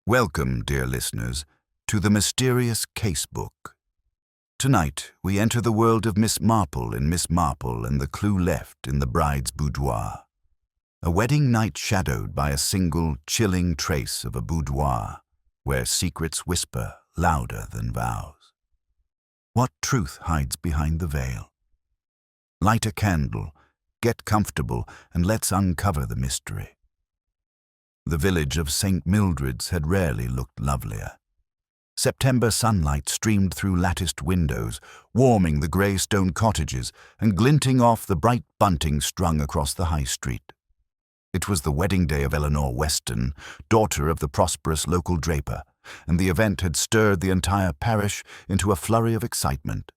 Welcome, dear listeners, to the mysterious casebook. Tonight, we enter the world of Miss Marple in Miss Marple and the clue left in the bride's boudoir. A wedding night shadowed by a single, chilling trace of a boudoir, where secrets whisper louder than vows. What truth hides behind the veil? Light a candle, get comfortable, and let's uncover the mystery. The village of St. Mildred's had rarely looked lovelier. September sunlight streamed through latticed windows, warming the grey stone cottages and glinting off the bright bunting strung across the high street. It was the wedding day of Eleanor Weston, daughter of the prosperous local draper, and the event had stirred the entire parish into a flurry of excitement.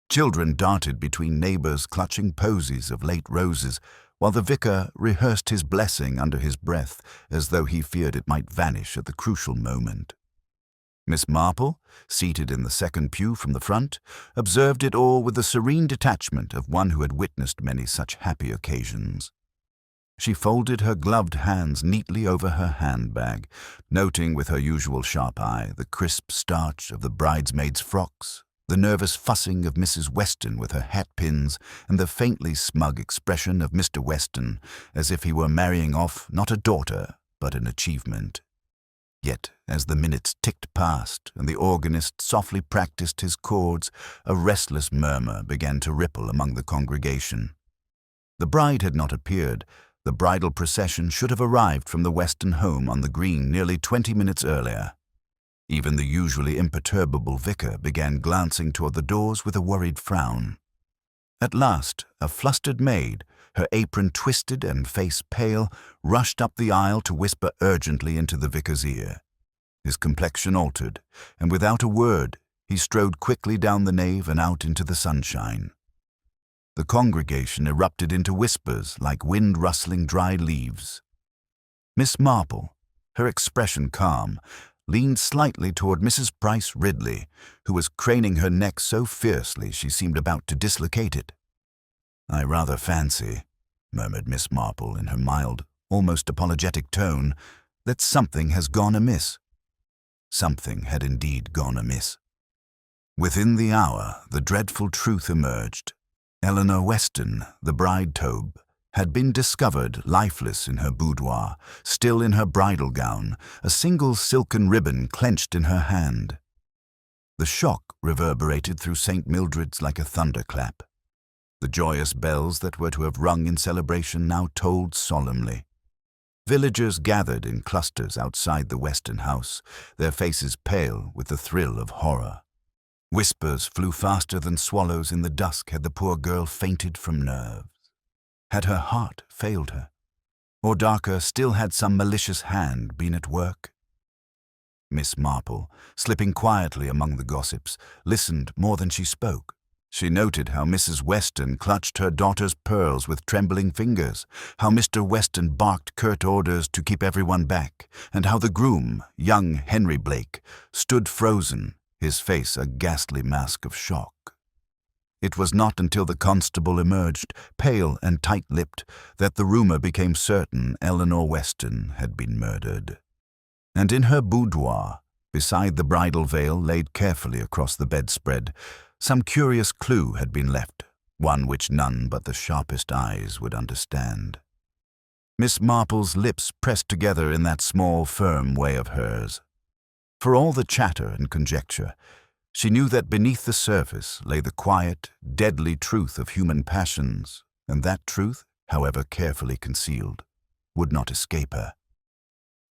Children darted between neighbours clutching posies of late roses, while the vicar rehearsed his blessing under his breath as though he feared it might vanish at the crucial moment. Miss Marple, seated in the second pew from the front, observed it all with the serene detachment of one who had witnessed many such happy occasions. She folded her gloved hands neatly over her handbag, noting with her usual sharp eye the crisp starch of the bridesmaids' frocks, the nervous fussing of Mrs. Weston with her hat-pins, and the faintly smug expression of Mr. Weston, as if he were marrying off not a daughter, but an achievement. Yet, as the minutes ticked past and the organist softly practiced his chords, a restless murmur began to ripple among the congregation. The bride had not appeared. The bridal procession should have arrived from the Weston home on the green nearly 20 minutes earlier. Even the usually imperturbable vicar began glancing toward the doors with a worried frown. At last, a flustered maid, her apron twisted and face pale, rushed up the aisle to whisper urgently into the vicar's ear. His complexion altered, and without a word, he strode quickly down the nave and out into the sunshine. The congregation erupted into whispers like wind rustling dry leaves. Miss Marple, her expression calm, leaned slightly toward Mrs. Price Ridley, who was craning her neck so fiercely she seemed about to dislocate it. "I rather fancy," murmured Miss Marple in her mild, almost apologetic tone, "that something has gone amiss." Something had indeed gone amiss. Within the hour, the dreadful truth emerged. Eleanor Weston, the bride tobe, had been discovered lifeless in her boudoir, still in her bridal gown, a single silken ribbon clenched in her hand. The shock reverberated through St. Mildred's like a thunderclap. The joyous bells that were to have rung in celebration now tolled solemnly. Villagers gathered in clusters outside the Weston house, their faces pale with the thrill of horror. Whispers flew faster than swallows in the dusk. Had the poor girl fainted from nerves? Had her heart failed her? Or darker still, had some malicious hand been at work? Miss Marple, slipping quietly among the gossips, listened more than she spoke. She noted how Mrs. Weston clutched her daughter's pearls with trembling fingers, how Mr. Weston barked curt orders to keep everyone back, and how the groom, young Henry Blake, stood frozen, his face a ghastly mask of shock. It was not until the constable emerged, pale and tight-lipped, that the rumor became certain Eleanor Weston had been murdered. And in her boudoir, beside the bridal veil laid carefully across the bedspread, some curious clue had been left, one which none but the sharpest eyes would understand. Miss Marple's lips pressed together in that small, firm way of hers. For all the chatter and conjecture, she knew that beneath the surface lay the quiet, deadly truth of human passions, and that truth, however carefully concealed, would not escape her.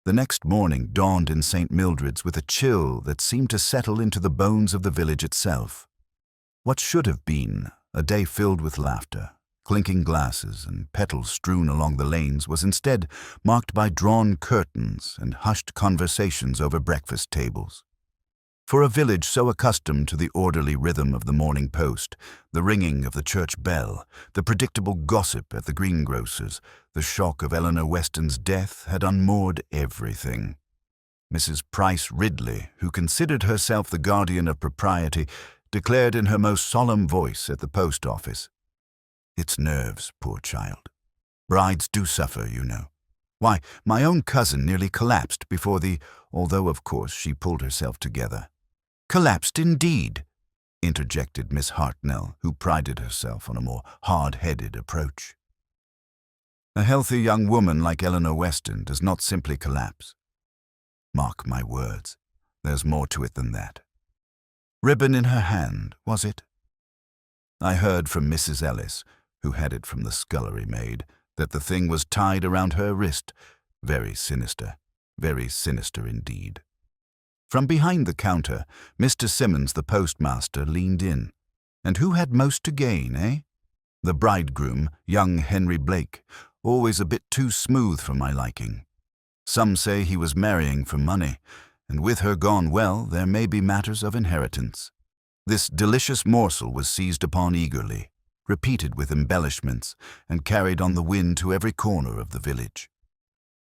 The next morning dawned in St. Mildred's with a chill that seemed to settle into the bones of the village itself. What should have been a day filled with laughter, clinking glasses, and petals strewn along the lanes was instead marked by drawn curtains and hushed conversations over breakfast tables. For a village so accustomed to the orderly rhythm of the morning post, the ringing of the church bell, the predictable gossip at the greengrocer's, the shock of Eleanor Weston's death had unmoored everything. Mrs. Price Ridley, who considered herself the guardian of propriety, declared in her most solemn voice at the post office, "It's nerves, poor child. Brides do suffer, you know. Why, my own cousin nearly collapsed before although of course she pulled herself together. Collapsed indeed, interjected Miss Hartnell, who prided herself on a more hard-headed approach. A healthy young woman like Eleanor Weston does not simply collapse. Mark my words, there's more to it than that. Ribbon in her hand, was it? I heard from Mrs. Ellis, who had it from the scullery maid, that the thing was tied around her wrist. Very sinister indeed. From behind the counter, Mr. Simmons, the postmaster, leaned in. And who had most to gain, eh? The bridegroom, young Henry Blake, always a bit too smooth for my liking. Some say he was marrying for money, and with her gone well, there may be matters of inheritance. This delicious morsel was seized upon eagerly, repeated with embellishments, and carried on the wind to every corner of the village.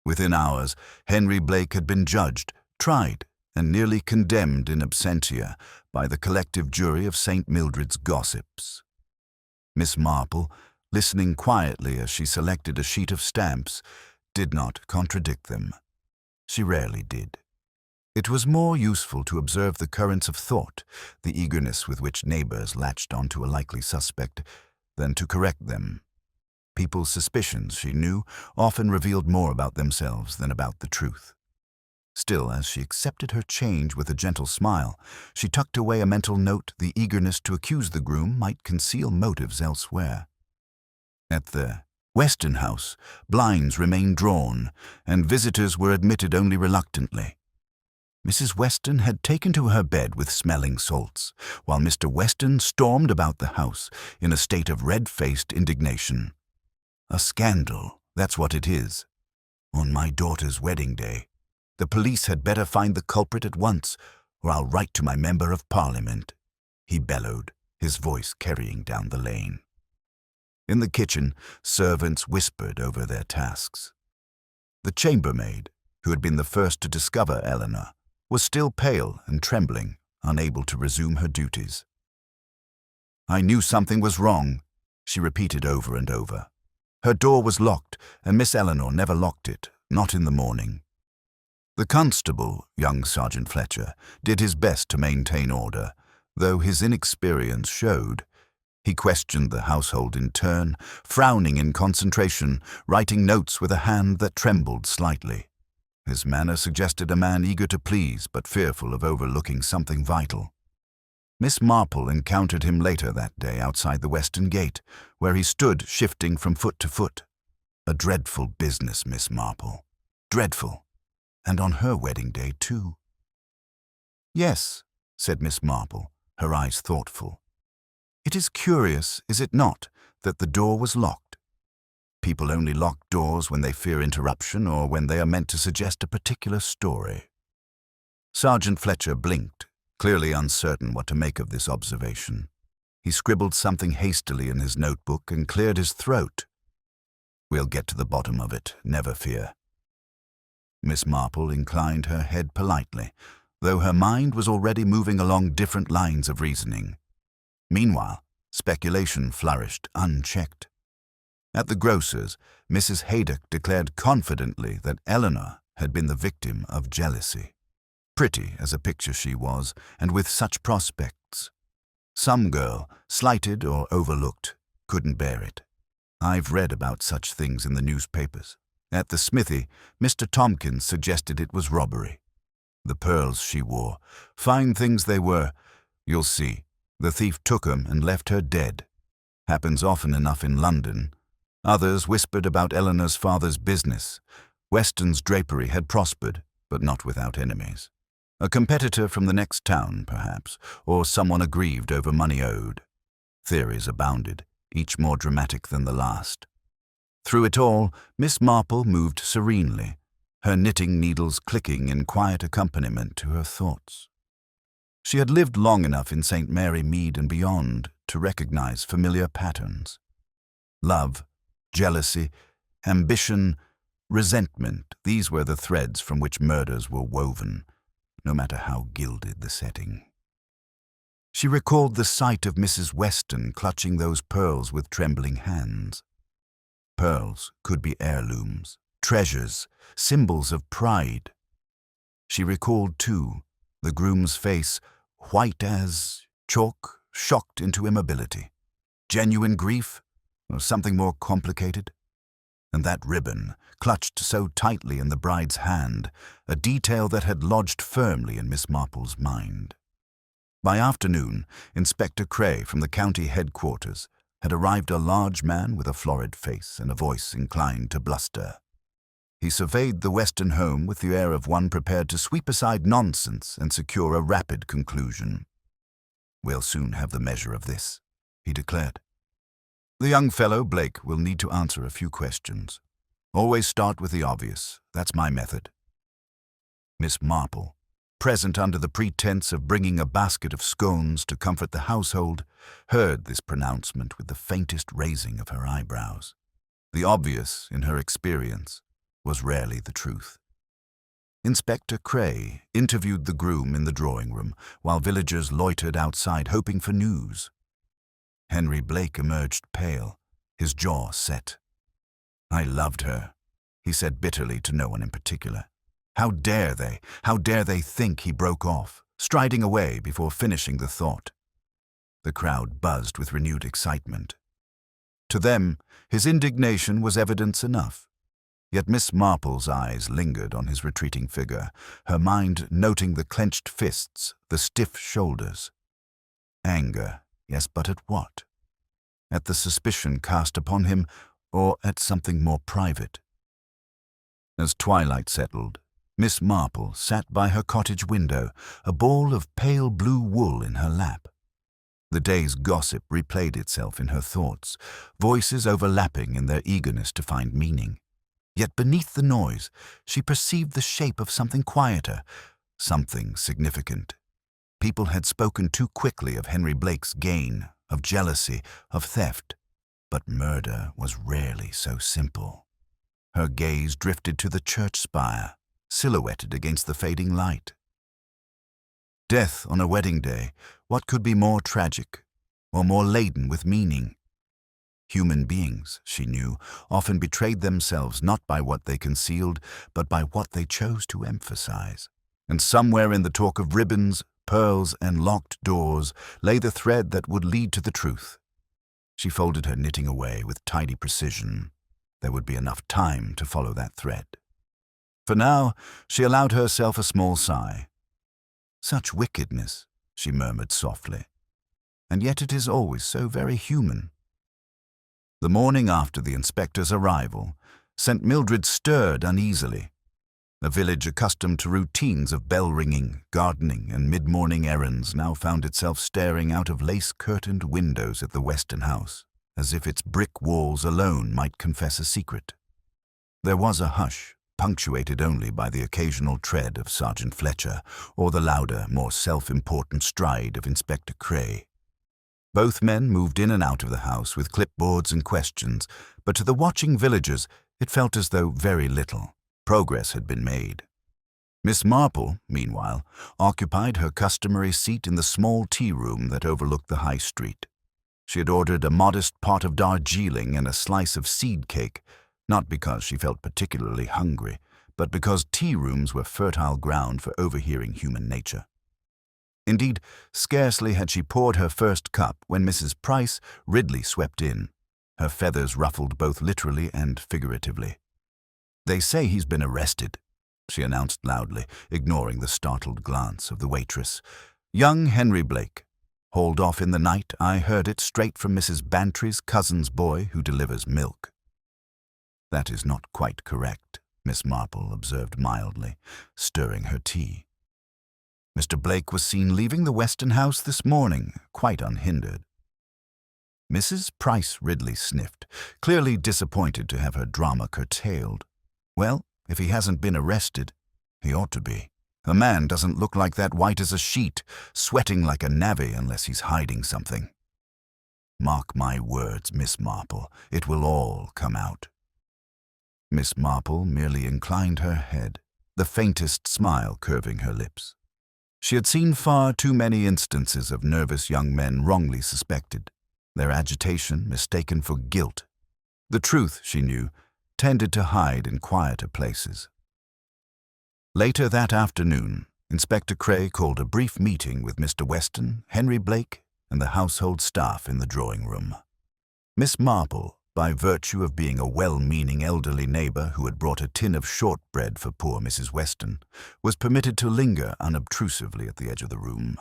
Within hours, Henry Blake had been judged, tried, and nearly condemned in absentia by the collective jury of St. Mildred's gossips. Miss Marple, listening quietly as she selected a sheet of stamps, did not contradict them. She rarely did. It was more useful to observe the currents of thought, the eagerness with which neighbors latched onto a likely suspect, than to correct them. People's suspicions, she knew, often revealed more about themselves than about the truth. Still, as she accepted her change with a gentle smile, she tucked away a mental note the eagerness to accuse the groom might conceal motives elsewhere. At the Weston house, blinds remained drawn, and visitors were admitted only reluctantly. Mrs. Weston had taken to her bed with smelling salts, while Mr. Weston stormed about the house in a state of red-faced indignation. A scandal, that's what it is. On my daughter's wedding day. The police had better find the culprit at once, or I'll write to my Member of Parliament, he bellowed, his voice carrying down the lane. In the kitchen, servants whispered over their tasks. The chambermaid, who had been the first to discover Eleanor, was still pale and trembling, unable to resume her duties. I knew something was wrong, she repeated over and over. Her door was locked, and Miss Eleanor never locked it, not in the morning. The constable, young Sergeant Fletcher, did his best to maintain order, though his inexperience showed. He questioned the household in turn, frowning in concentration, writing notes with a hand that trembled slightly. His manner suggested a man eager to please but fearful of overlooking something vital. Miss Marple encountered him later that day outside the western gate, where he stood shifting from foot to foot. A dreadful business, Miss Marple. Dreadful. And on her wedding day, too. Yes, said Miss Marple, her eyes thoughtful. It is curious, is it not, that the door was locked? People only lock doors when they fear interruption or when they are meant to suggest a particular story. Sergeant Fletcher blinked, clearly uncertain what to make of this observation. He scribbled something hastily in his notebook and cleared his throat. We'll get to the bottom of it, never fear. Miss Marple inclined her head politely, though her mind was already moving along different lines of reasoning. Meanwhile, speculation flourished unchecked. At the grocer's, Mrs. Haydock declared confidently that Eleanor had been the victim of jealousy. Pretty as a picture she was, and with such prospects. Some girl, slighted or overlooked, couldn't bear it. I've read about such things in the newspapers. At the smithy, Mr. Tompkins suggested it was robbery. The pearls she wore, fine things they were, you'll see. The thief took 'em and left her dead. Happens often enough in London. Others whispered about Eleanor's father's business. Weston's drapery had prospered, but not without enemies. A competitor from the next town, perhaps, or someone aggrieved over money owed. Theories abounded, each more dramatic than the last. Through it all, Miss Marple moved serenely, her knitting needles clicking in quiet accompaniment to her thoughts. She had lived long enough in St. Mary Mead and beyond to recognize familiar patterns. Love, jealousy, ambition, resentment, these were the threads from which murders were woven, no matter how gilded the setting. She recalled the sight of Mrs. Weston clutching those pearls with trembling hands. Pearls could be heirlooms, treasures, symbols of pride. She recalled, too, the groom's face, white as chalk, shocked into immobility. Genuine grief, or something more complicated? And that ribbon, clutched so tightly in the bride's hand, a detail that had lodged firmly in Miss Marple's mind. By afternoon, Inspector Cray from the county headquarters had arrived, a large man with a florid face and a voice inclined to bluster. He surveyed the Western home with the air of one prepared to sweep aside nonsense and secure a rapid conclusion. "We'll soon have the measure of this," he declared. "The young fellow, Blake, will need to answer a few questions. Always start with the obvious. That's my method." Miss Marple, present under the pretense of bringing a basket of scones to comfort the household, heard this pronouncement with the faintest raising of her eyebrows. The obvious, in her experience, was rarely the truth. Inspector Cray interviewed the groom in the drawing-room, while villagers loitered outside hoping for news. Henry Blake emerged pale, his jaw set. "I loved her," he said bitterly to no one in particular. How dare they think," he broke off, striding away before finishing the thought. The crowd buzzed with renewed excitement. To them, his indignation was evidence enough. Yet Miss Marple's eyes lingered on his retreating figure, her mind noting the clenched fists, the stiff shoulders. Anger, yes, but at what? At the suspicion cast upon him, or at something more private? As twilight settled, Miss Marple sat by her cottage window, a ball of pale blue wool in her lap. The day's gossip replayed itself in her thoughts, voices overlapping in their eagerness to find meaning. Yet beneath the noise, she perceived the shape of something quieter, something significant. People had spoken too quickly of Henry Blake's gain, of jealousy, of theft, but murder was rarely so simple. Her gaze drifted to the church spire, silhouetted against the fading light. Death on a wedding day, what could be more tragic, or more laden with meaning? Human beings, she knew, often betrayed themselves not by what they concealed, but by what they chose to emphasize. And somewhere in the talk of ribbons, pearls, and locked doors lay the thread that would lead to the truth. She folded her knitting away with tidy precision. There would be enough time to follow that thread. For now, she allowed herself a small sigh. "Such wickedness," she murmured softly. "And yet it is always so very human." The morning after the inspector's arrival, St. Mildred stirred uneasily. A village accustomed to routines of bell-ringing, gardening, and mid-morning errands now found itself staring out of lace-curtained windows at the Weston house, as if its brick walls alone might confess a secret. There was a hush, punctuated only by the occasional tread of Sergeant Fletcher or the louder, more self-important stride of Inspector Cray. Both men moved in and out of the house with clipboards and questions, but to the watching villagers it felt as though very little progress had been made. Miss Marple, meanwhile, occupied her customary seat in the small tea-room that overlooked the high street. She had ordered a modest pot of Darjeeling and a slice of seed cake, not because she felt particularly hungry, but because tea-rooms were fertile ground for overhearing human nature. Indeed, scarcely had she poured her first cup when Mrs. Price Ridley swept in, her feathers ruffled both literally and figuratively. "They say he's been arrested," she announced loudly, ignoring the startled glance of the waitress. "Young Henry Blake. Hauled off in the night. I heard it straight from Mrs. Bantry's cousin's boy who delivers milk." "That is not quite correct," Miss Marple observed mildly, stirring her tea. "Mr. Blake was seen leaving the Weston house this morning, quite unhindered." Mrs. Price Ridley sniffed, clearly disappointed to have her drama curtailed. "Well, if he hasn't been arrested, he ought to be. A man doesn't look like that white as a sheet, sweating like a navvy unless he's hiding something. Mark my words, Miss Marple, it will all come out." Miss Marple merely inclined her head, the faintest smile curving her lips. She had seen far too many instances of nervous young men wrongly suspected, their agitation mistaken for guilt. The truth, she knew, tended to hide in quieter places. Later that afternoon, Inspector Cray called a brief meeting with Mr. Weston, Henry Blake, and the household staff in the drawing room. Miss Marple, by virtue of being a well-meaning elderly neighbour who had brought a tin of shortbread for poor Mrs. Weston, was permitted to linger unobtrusively at the edge of the room.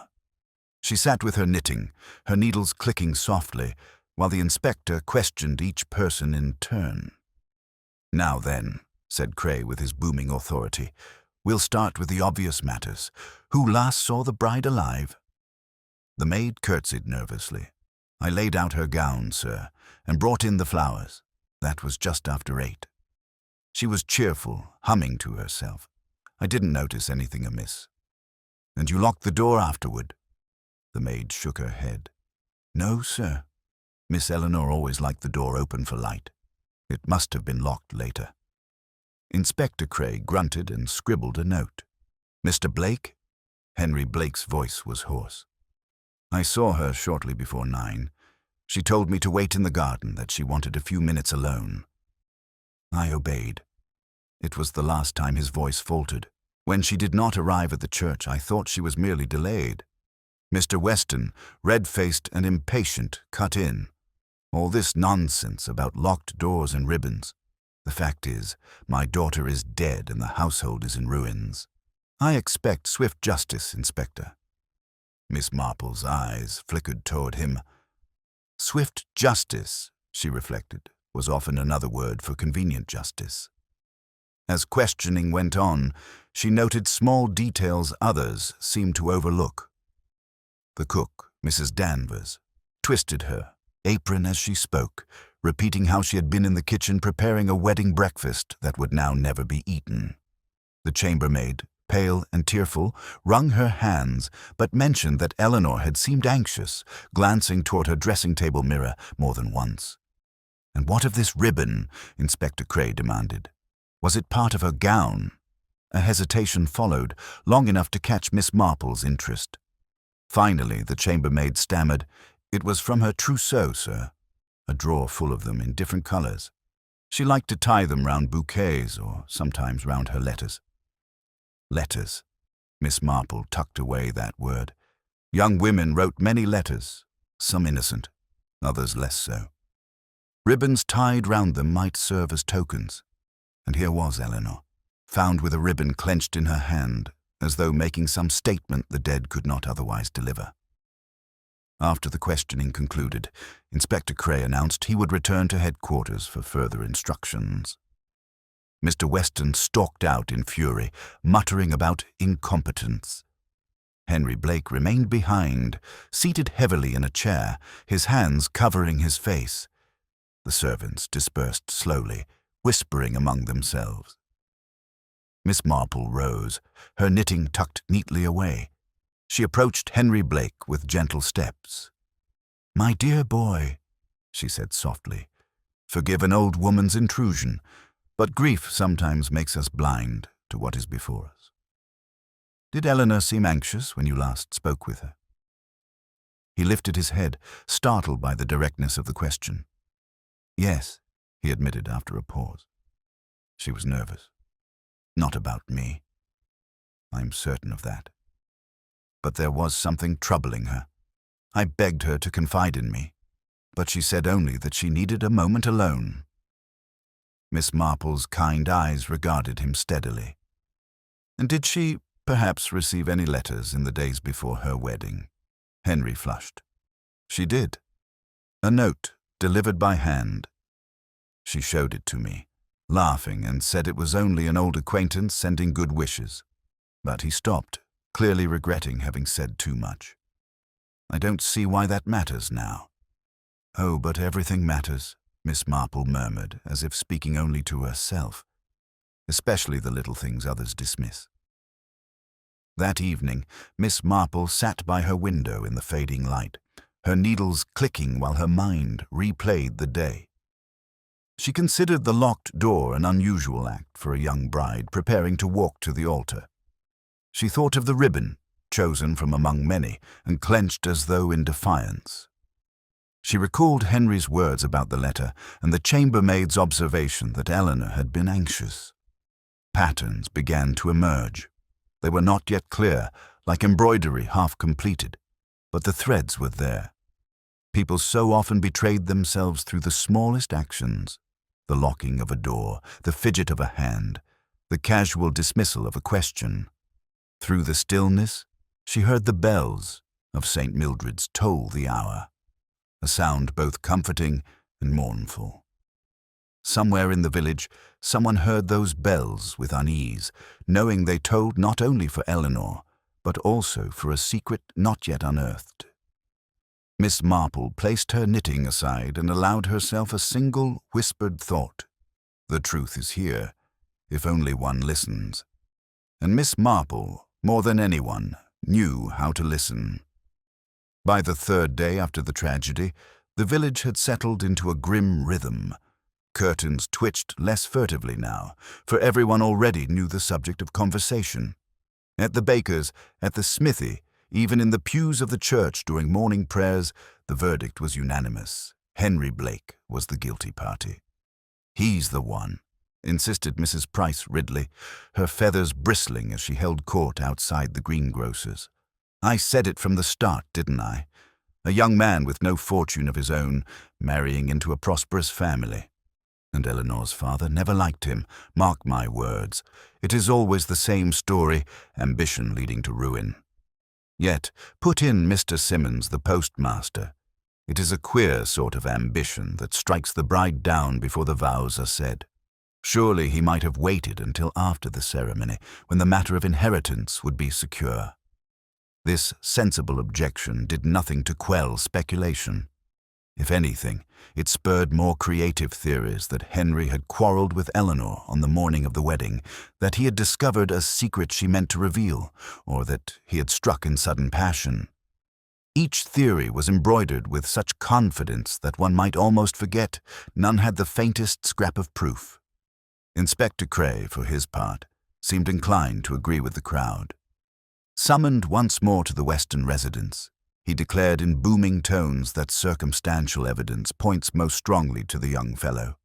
She sat with her knitting, her needles clicking softly, while the inspector questioned each person in turn. "Now then," said Cray with his booming authority, "we'll start with the obvious matters. Who last saw the bride alive?" The maid curtsied nervously. "I laid out her gown, sir, and brought in the flowers. That was just after 8. She was cheerful, humming to herself. I didn't notice anything amiss." "And you locked the door afterward?" The maid shook her head. "No, sir. Miss Eleanor always liked the door open for light. It must have been locked later." Inspector Cray grunted and scribbled a note. "Mr. Blake?" Henry Blake's voice was hoarse. "I saw her shortly before 9. She told me to wait in the garden, that she wanted a few minutes alone." I obeyed. It was the last time his voice faltered. When she did not arrive at the church, I thought she was merely delayed. Mr. Weston, red-faced and impatient, cut in. "All this nonsense about locked doors and ribbons. The fact is, my daughter is dead and the household is in ruins. I expect swift justice, Inspector." Miss Marple's eyes flickered toward him. Swift justice, she reflected, was often another word for convenient justice. As questioning went on, she noted small details others seemed to overlook. The cook, Mrs. Danvers, twisted her apron as she spoke, repeating how she had been in the kitchen preparing a wedding breakfast that would now never be eaten. The chambermaid, pale and tearful, wrung her hands, but mentioned that Eleanor had seemed anxious, glancing toward her dressing-table mirror more than once. "And what of this ribbon?" Inspector Cray demanded. "Was it part of her gown?" A hesitation followed, long enough to catch Miss Marple's interest. Finally, the chambermaid stammered, "It was from her trousseau, sir. A drawer full of them in different colors. She liked to tie them round bouquets or sometimes round her letters." Letters. Miss Marple tucked away that word. Young women wrote many letters, some innocent, others less so. Ribbons tied round them might serve as tokens. And here was Eleanor, found with a ribbon clenched in her hand, as though making some statement the dead could not otherwise deliver. After the questioning concluded, Inspector Cray announced he would return to headquarters for further instructions. Mr. Weston stalked out in fury, muttering about incompetence. Henry Blake remained behind, seated heavily in a chair, his hands covering his face. The servants dispersed slowly, whispering among themselves. Miss Marple rose, her knitting tucked neatly away. She approached Henry Blake with gentle steps. "My dear boy," she said softly, "forgive an old woman's intrusion, but grief sometimes makes us blind to what is before us. Did Eleanor seem anxious when you last spoke with her?" He lifted his head, startled by the directness of the question. "Yes," he admitted after a pause. "She was nervous. Not about me. I'm certain of that. But there was something troubling her. I begged her to confide in me, but she said only that she needed a moment alone." Miss Marple's kind eyes regarded him steadily. "And did she, perhaps, receive any letters in the days before her wedding?" Henry flushed. "She did. A note, delivered by hand. She showed it to me, laughing, and said it was only an old acquaintance sending good wishes. But he stopped, clearly regretting having said too much. I don't see why that matters now." "Oh, but everything matters," Miss Marple murmured, as if speaking only to herself, "especially the little things others dismiss." That evening, Miss Marple sat by her window in the fading light, her needles clicking while her mind replayed the day. She considered the locked door an unusual act for a young bride preparing to walk to the altar. She thought of the ribbon, chosen from among many, and clenched as though in defiance. She recalled Henry's words about the letter and the chambermaid's observation that Eleanor had been anxious. Patterns began to emerge. They were not yet clear, like embroidery half completed, but the threads were there. People so often betrayed themselves through the smallest actions: the locking of a door, the fidget of a hand, the casual dismissal of a question. Through the stillness, she heard the bells of St. Mildred's toll the hour, a sound both comforting and mournful. Somewhere in the village, someone heard those bells with unease, knowing they tolled not only for Eleanor, but also for a secret not yet unearthed. Miss Marple placed her knitting aside and allowed herself a single whispered thought. The truth is here, if only one listens. And Miss Marple, more than anyone, knew how to listen. By the third day after the tragedy, the village had settled into a grim rhythm. Curtains twitched less furtively now, for everyone already knew the subject of conversation. At the baker's, at the smithy, even in the pews of the church during morning prayers, the verdict was unanimous. Henry Blake was the guilty party. "He's the one," insisted Mrs. Price Ridley, her feathers bristling as she held court outside the greengrocer's. "I said it from the start, didn't I? A young man with no fortune of his own, marrying into a prosperous family. And Eleanor's father never liked him, mark my words. It is always the same story, ambition leading to ruin. Yet, put in Mr. Simmons, the postmaster. It is a queer sort of ambition that strikes the bride down before the vows are said. Surely he might have waited until after the ceremony, when the matter of inheritance would be secure. This sensible objection did nothing to quell speculation. If anything, it spurred more creative theories that Henry had quarreled with Eleanor on the morning of the wedding, that he had discovered a secret she meant to reveal, or that he had struck in sudden passion. Each theory was embroidered with such confidence that one might almost forget none had the faintest scrap of proof. Inspector Cray, for his part, seemed inclined to agree with the crowd. Summoned once more to the Weston residence, he declared in booming tones that circumstantial evidence points most strongly to the young fellow.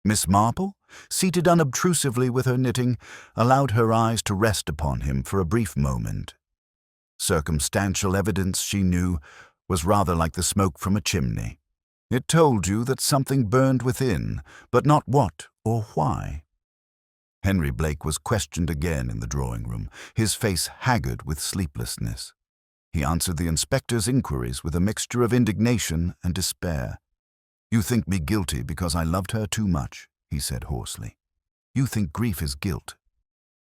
Miss Marple, seated unobtrusively with her knitting, allowed her eyes to rest upon him for a brief moment. Circumstantial evidence, she knew, was rather like the smoke from a chimney. It told you that something burned within, but not what or why. Henry Blake was questioned again in the drawing-room, his face haggard with sleeplessness. He answered the inspector's inquiries with a mixture of indignation and despair. "You think me guilty because I loved her too much," he said hoarsely. "You think grief is guilt.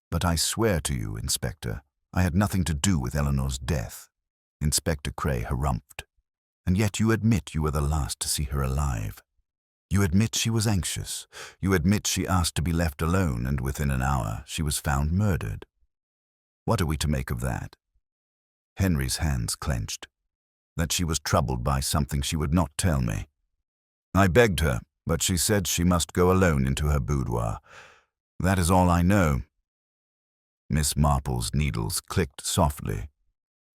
But I swear to you, Inspector, I had nothing to do with Eleanor's death." Inspector Cray harumphed. "And yet you admit you were the last to see her alive. You admit she was anxious. You admit she asked to be left alone, and within an hour she was found murdered. What are we to make of that?" Henry's hands clenched. "That she was troubled by something she would not tell me. I begged her, but she said she must go alone into her boudoir. That is all I know." Miss Marple's needles clicked softly.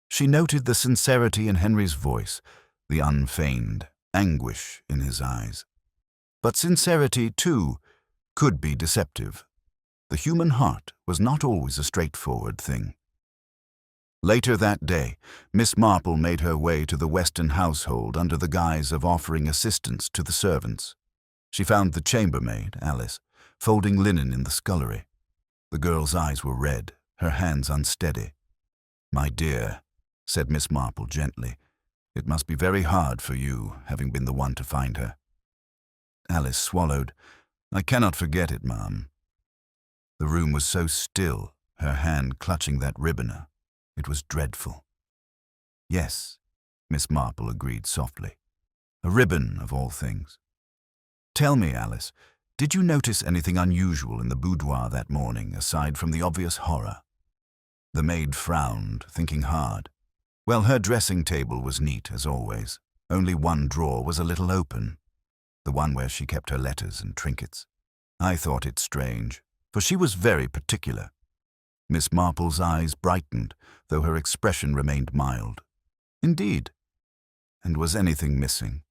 She noted the sincerity in Henry's voice, the unfeigned anguish in his eyes. But sincerity, too, could be deceptive. The human heart was not always a straightforward thing. Later that day, Miss Marple made her way to the Weston household under the guise of offering assistance to the servants. She found the chambermaid, Alice, folding linen in the scullery. The girl's eyes were red, her hands unsteady. "My dear," said Miss Marple gently, "it must be very hard for you, having been the one to find her." Alice swallowed. "I cannot forget it, ma'am." The room was so still, her hand clutching that ribbon. It was dreadful. "Yes," Miss Marple agreed softly. "A ribbon, of all things. Tell me, Alice, did you notice anything unusual in the boudoir that morning, aside from the obvious horror?" The maid frowned, thinking hard. Well, her dressing table was neat, as always. Only one drawer was a little open, the one where she kept her letters and trinkets. I thought it strange, for she was very particular. Miss Marple's eyes brightened, though her expression remained mild. "Indeed. And was anything missing?"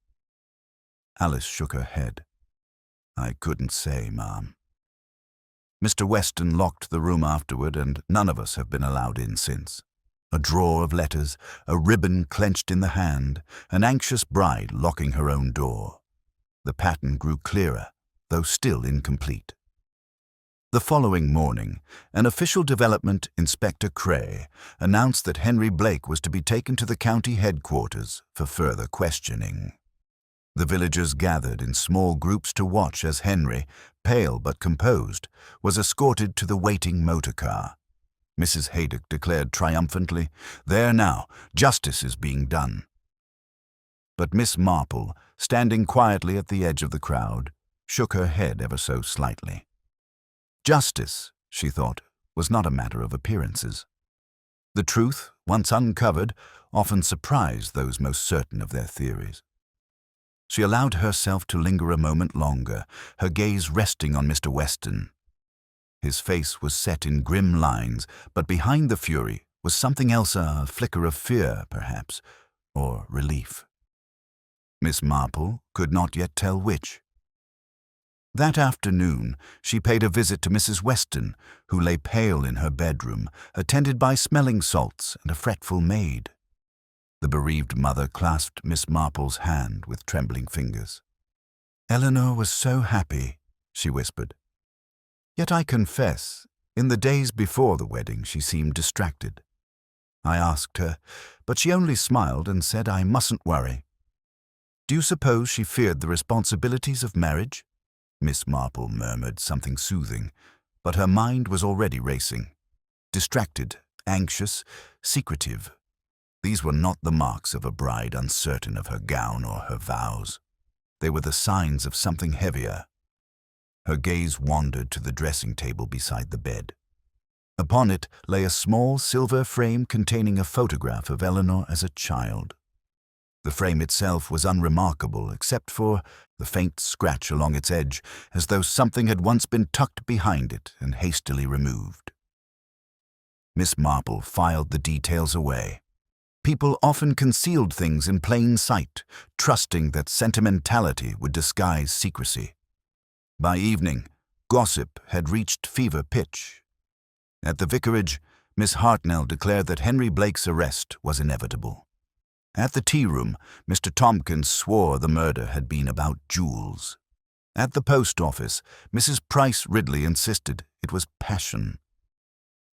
Alice shook her head. "I couldn't say, ma'am." Mr. Weston locked the room afterward, and none of us have been allowed in since. A drawer of letters, a ribbon clenched in the hand, an anxious bride locking her own door. The pattern grew clearer, though still incomplete. The following morning, an official development, Inspector Cray, announced that Henry Blake was to be taken to the county headquarters for further questioning. The villagers gathered in small groups to watch as Henry, pale but composed, was escorted to the waiting motor car. Mrs. Haydock declared triumphantly, "There now, justice is being done." But Miss Marple, standing quietly at the edge of the crowd, shook her head ever so slightly. Justice, she thought, was not a matter of appearances. The truth, once uncovered, often surprised those most certain of their theories. She allowed herself to linger a moment longer, her gaze resting on Mr. Weston. His face was set in grim lines, but behind the fury was something else, a flicker of fear, perhaps, or relief. Miss Marple could not yet tell which. That afternoon, she paid a visit to Mrs. Weston, who lay pale in her bedroom, attended by smelling salts and a fretful maid. The bereaved mother clasped Miss Marple's hand with trembling fingers. "Eleanor was so happy," she whispered. "Yet I confess, in the days before the wedding she seemed distracted. I asked her, but she only smiled and said I mustn't worry. Do you suppose she feared the responsibilities of marriage?" Miss Marple murmured something soothing, but her mind was already racing. Distracted, anxious, secretive. These were not the marks of a bride uncertain of her gown or her vows. They were the signs of something heavier. Her gaze wandered to the dressing table beside the bed. Upon it lay a small silver frame containing a photograph of Eleanor as a child. The frame itself was unremarkable except for the faint scratch along its edge, as though something had once been tucked behind it and hastily removed. Miss Marple filed the details away. People often concealed things in plain sight, trusting that sentimentality would disguise secrecy. By evening, gossip had reached fever pitch. At the vicarage, Miss Hartnell declared that Henry Blake's arrest was inevitable. At the tea room, Mr. Tompkins swore the murder had been about jewels. At the post office, Mrs. Price Ridley insisted it was passion.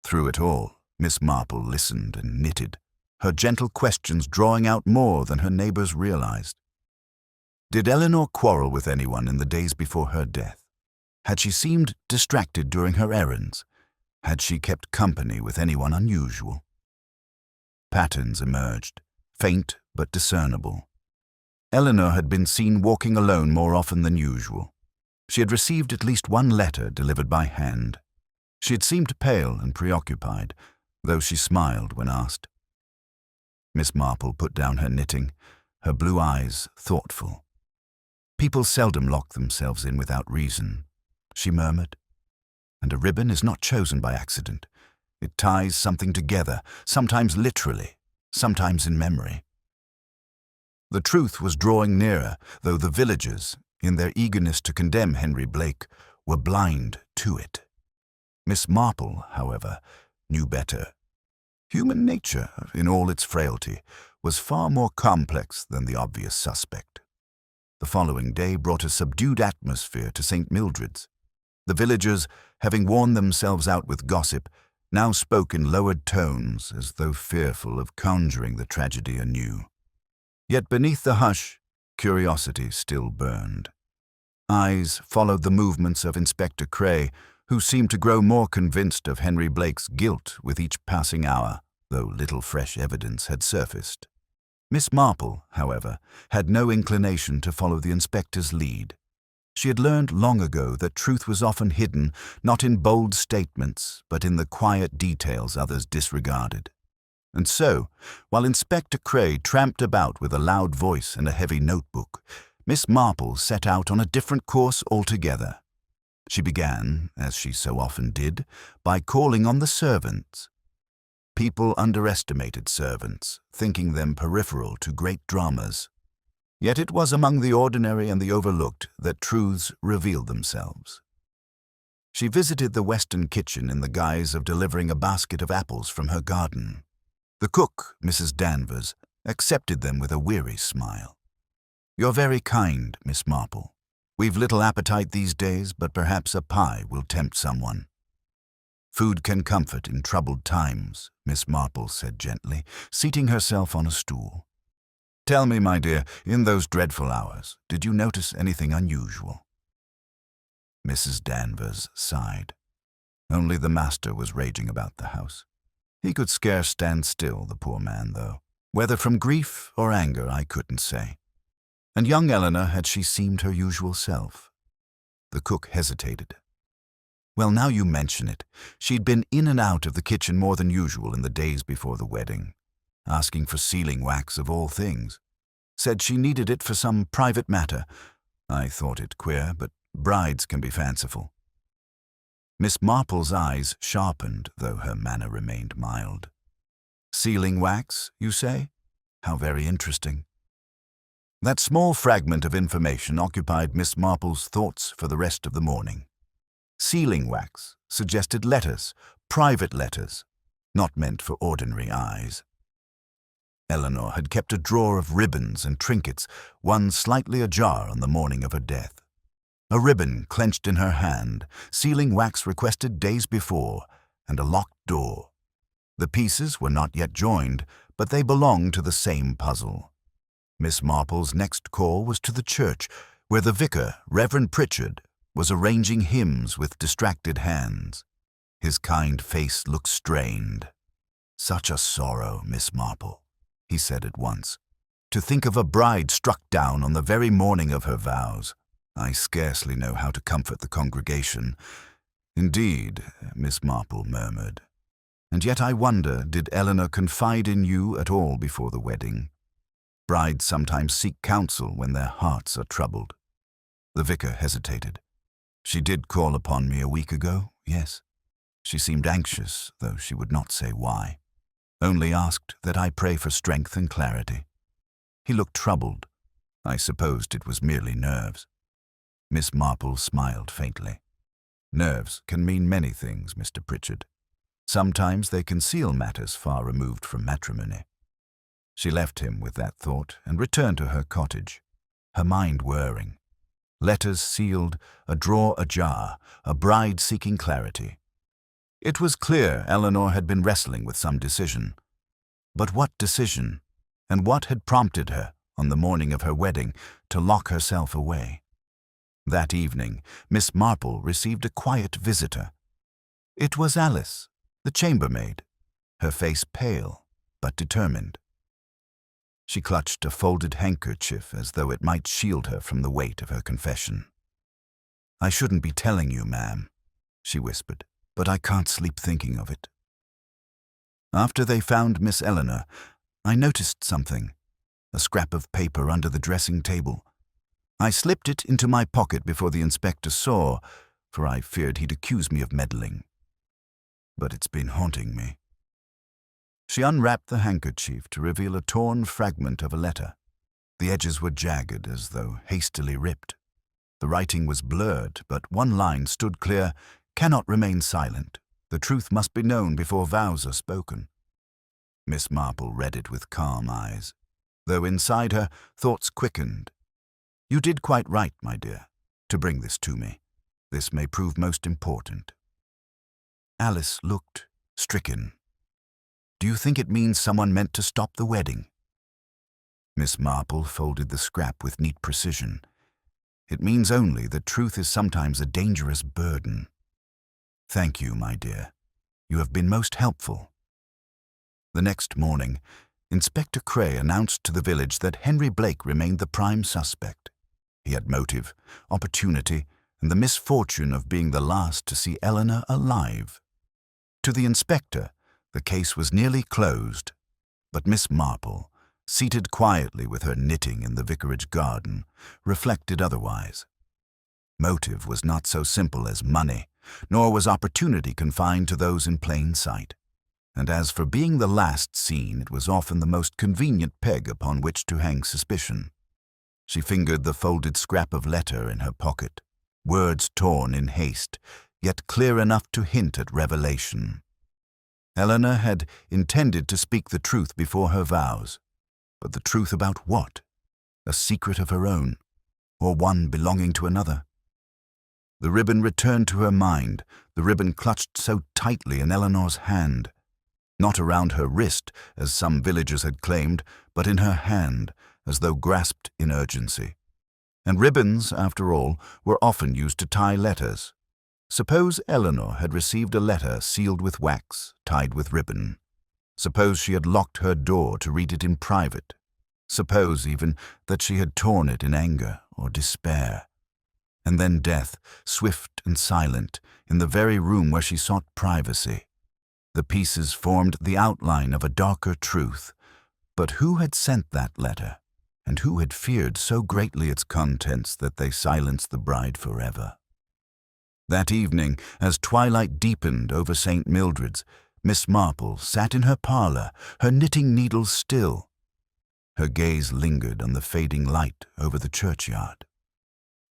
Through it all, Miss Marple listened and knitted, her gentle questions drawing out more than her neighbors realized. Did Eleanor quarrel with anyone in the days before her death? Had she seemed distracted during her errands? Had she kept company with anyone unusual? Patterns emerged, faint but discernible. Eleanor had been seen walking alone more often than usual. She had received at least one letter delivered by hand. She had seemed pale and preoccupied, though she smiled when asked. Miss Marple put down her knitting, her blue eyes thoughtful. "People seldom lock themselves in without reason," she murmured. "And a ribbon is not chosen by accident. It ties something together, sometimes literally, sometimes in memory." The truth was drawing nearer, though the villagers, in their eagerness to condemn Henry Blake, were blind to it. Miss Marple, however, knew better. Human nature, in all its frailty, was far more complex than the obvious suspect. The following day brought a subdued atmosphere to St. Mildred's. The villagers, having worn themselves out with gossip, now spoke in lowered tones as though fearful of conjuring the tragedy anew. Yet beneath the hush, curiosity still burned. Eyes followed the movements of Inspector Cray, who seemed to grow more convinced of Henry Blake's guilt with each passing hour, though little fresh evidence had surfaced. Miss Marple, however, had no inclination to follow the inspector's lead. She had learned long ago that truth was often hidden, not in bold statements, but in the quiet details others disregarded. And so, while Inspector Cray tramped about with a loud voice and a heavy notebook, Miss Marple set out on a different course altogether. She began, as she so often did, by calling on the servants. People underestimated servants, thinking them peripheral to great dramas. Yet it was among the ordinary and the overlooked that truths revealed themselves. She visited the Western kitchen in the guise of delivering a basket of apples from her garden. The cook, Mrs. Danvers, accepted them with a weary smile. "You're very kind, Miss Marple. We've little appetite these days, but perhaps a pie will tempt someone." "Food can comfort in troubled times," Miss Marple said gently, seating herself on a stool. "Tell me, my dear, in those dreadful hours, did you notice anything unusual?" Mrs. Danvers sighed. Only the master was raging about the house. He could scarce stand still, the poor man, though. Whether from grief or anger, I couldn't say. And young Eleanor, had she seemed her usual self? The cook hesitated. "Well, now you mention it, she'd been in and out of the kitchen more than usual in the days before the wedding, asking for sealing wax of all things. Said she needed it for some private matter. I thought it queer, but brides can be fanciful." Miss Marple's eyes sharpened, though her manner remained mild. "Sealing wax, you say? How very interesting." That small fragment of information occupied Miss Marple's thoughts for the rest of the morning. Sealing wax suggested letters, private letters, not meant for ordinary eyes. Eleanor had kept a drawer of ribbons and trinkets, one slightly ajar on the morning of her death. A ribbon clenched in her hand, sealing wax requested days before, and a locked door. The pieces were not yet joined, but they belonged to the same puzzle. Miss Marple's next call was to the church, where the vicar, Reverend Pritchard, was arranging hymns with distracted hands. His kind face looked strained. "Such a sorrow, Miss Marple," he said at once. "To think of a bride struck down on the very morning of her vows. I scarcely know how to comfort the congregation." "Indeed," Miss Marple murmured. "And yet I wonder, did Eleanor confide in you at all before the wedding? Brides sometimes seek counsel when their hearts are troubled." The vicar hesitated. "She did call upon me a week ago, yes. She seemed anxious, though she would not say why. Only asked that I pray for strength and clarity." He looked troubled. I supposed it was merely nerves. Miss Marple smiled faintly. "Nerves can mean many things, Mr. Pritchard. Sometimes they conceal matters far removed from matrimony." She left him with that thought and returned to her cottage, her mind whirring. Letters sealed, a drawer ajar, a bride seeking clarity. It was clear Eleanor had been wrestling with some decision. But what decision, and what had prompted her, on the morning of her wedding, to lock herself away? That evening, Miss Marple received a quiet visitor. It was Alice, the chambermaid, her face pale but determined. She clutched a folded handkerchief as though it might shield her from the weight of her confession. "I shouldn't be telling you, ma'am," she whispered, "but I can't sleep thinking of it." After they found Miss Eleanor, I noticed something, a scrap of paper under the dressing table. I slipped it into my pocket before the inspector saw, for I feared he'd accuse me of meddling. But it's been haunting me. She unwrapped the handkerchief to reveal a torn fragment of a letter. The edges were jagged, as though hastily ripped. The writing was blurred, but one line stood clear: "Cannot remain silent. The truth must be known before vows are spoken." Miss Marple read it with calm eyes, though inside her thoughts quickened. "You did quite right, my dear, to bring this to me. This may prove most important." Alice looked stricken. "Do you think it means someone meant to stop the wedding?" Miss Marple folded the scrap with neat precision. "It means only that truth is sometimes a dangerous burden. Thank you, my dear. You have been most helpful." The next morning, Inspector Cray announced to the village that Henry Blake remained the prime suspect. He had motive, opportunity, and the misfortune of being the last to see Eleanor alive. To the inspector, the case was nearly closed, but Miss Marple, seated quietly with her knitting in the vicarage garden, reflected otherwise. Motive was not so simple as money, nor was opportunity confined to those in plain sight. And as for being the last seen, it was often the most convenient peg upon which to hang suspicion. She fingered the folded scrap of letter in her pocket, words torn in haste, yet clear enough to hint at revelation. Eleanor had intended to speak the truth before her vows, but the truth about what? A secret of her own, or one belonging to another? The ribbon returned to her mind, the ribbon clutched so tightly in Eleanor's hand, not around her wrist, as some villagers had claimed, but in her hand, as though grasped in urgency. And ribbons, after all, were often used to tie letters. Suppose Eleanor had received a letter sealed with wax, tied with ribbon. Suppose she had locked her door to read it in private. Suppose, even, that she had torn it in anger or despair. And then death, swift and silent, in the very room where she sought privacy. The pieces formed the outline of a darker truth. But who had sent that letter, and who had feared so greatly its contents that they silenced the bride forever? That evening, as twilight deepened over St. Mildred's, Miss Marple sat in her parlour, her knitting needles still. Her gaze lingered on the fading light over the churchyard.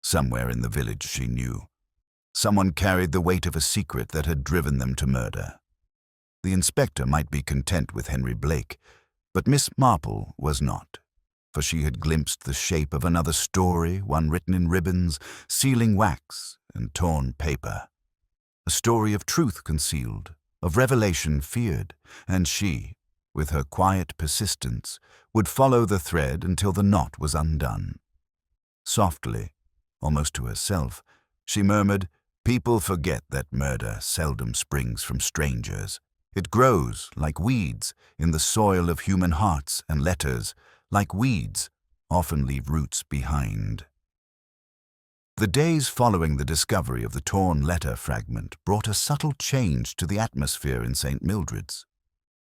Somewhere in the village, she knew, someone carried the weight of a secret that had driven them to murder. The inspector might be content with Henry Blake, but Miss Marple was not, for she had glimpsed the shape of another story, one written in ribbons, sealing wax, and torn paper. A story of truth concealed, of revelation feared, and she, with her quiet persistence, would follow the thread until the knot was undone. Softly, almost to herself, she murmured, "People forget that murder seldom springs from strangers. It grows, like weeds, in the soil of human hearts, and letters, like weeds, often leave roots behind." The days following the discovery of the torn letter fragment brought a subtle change to the atmosphere in St. Mildred's.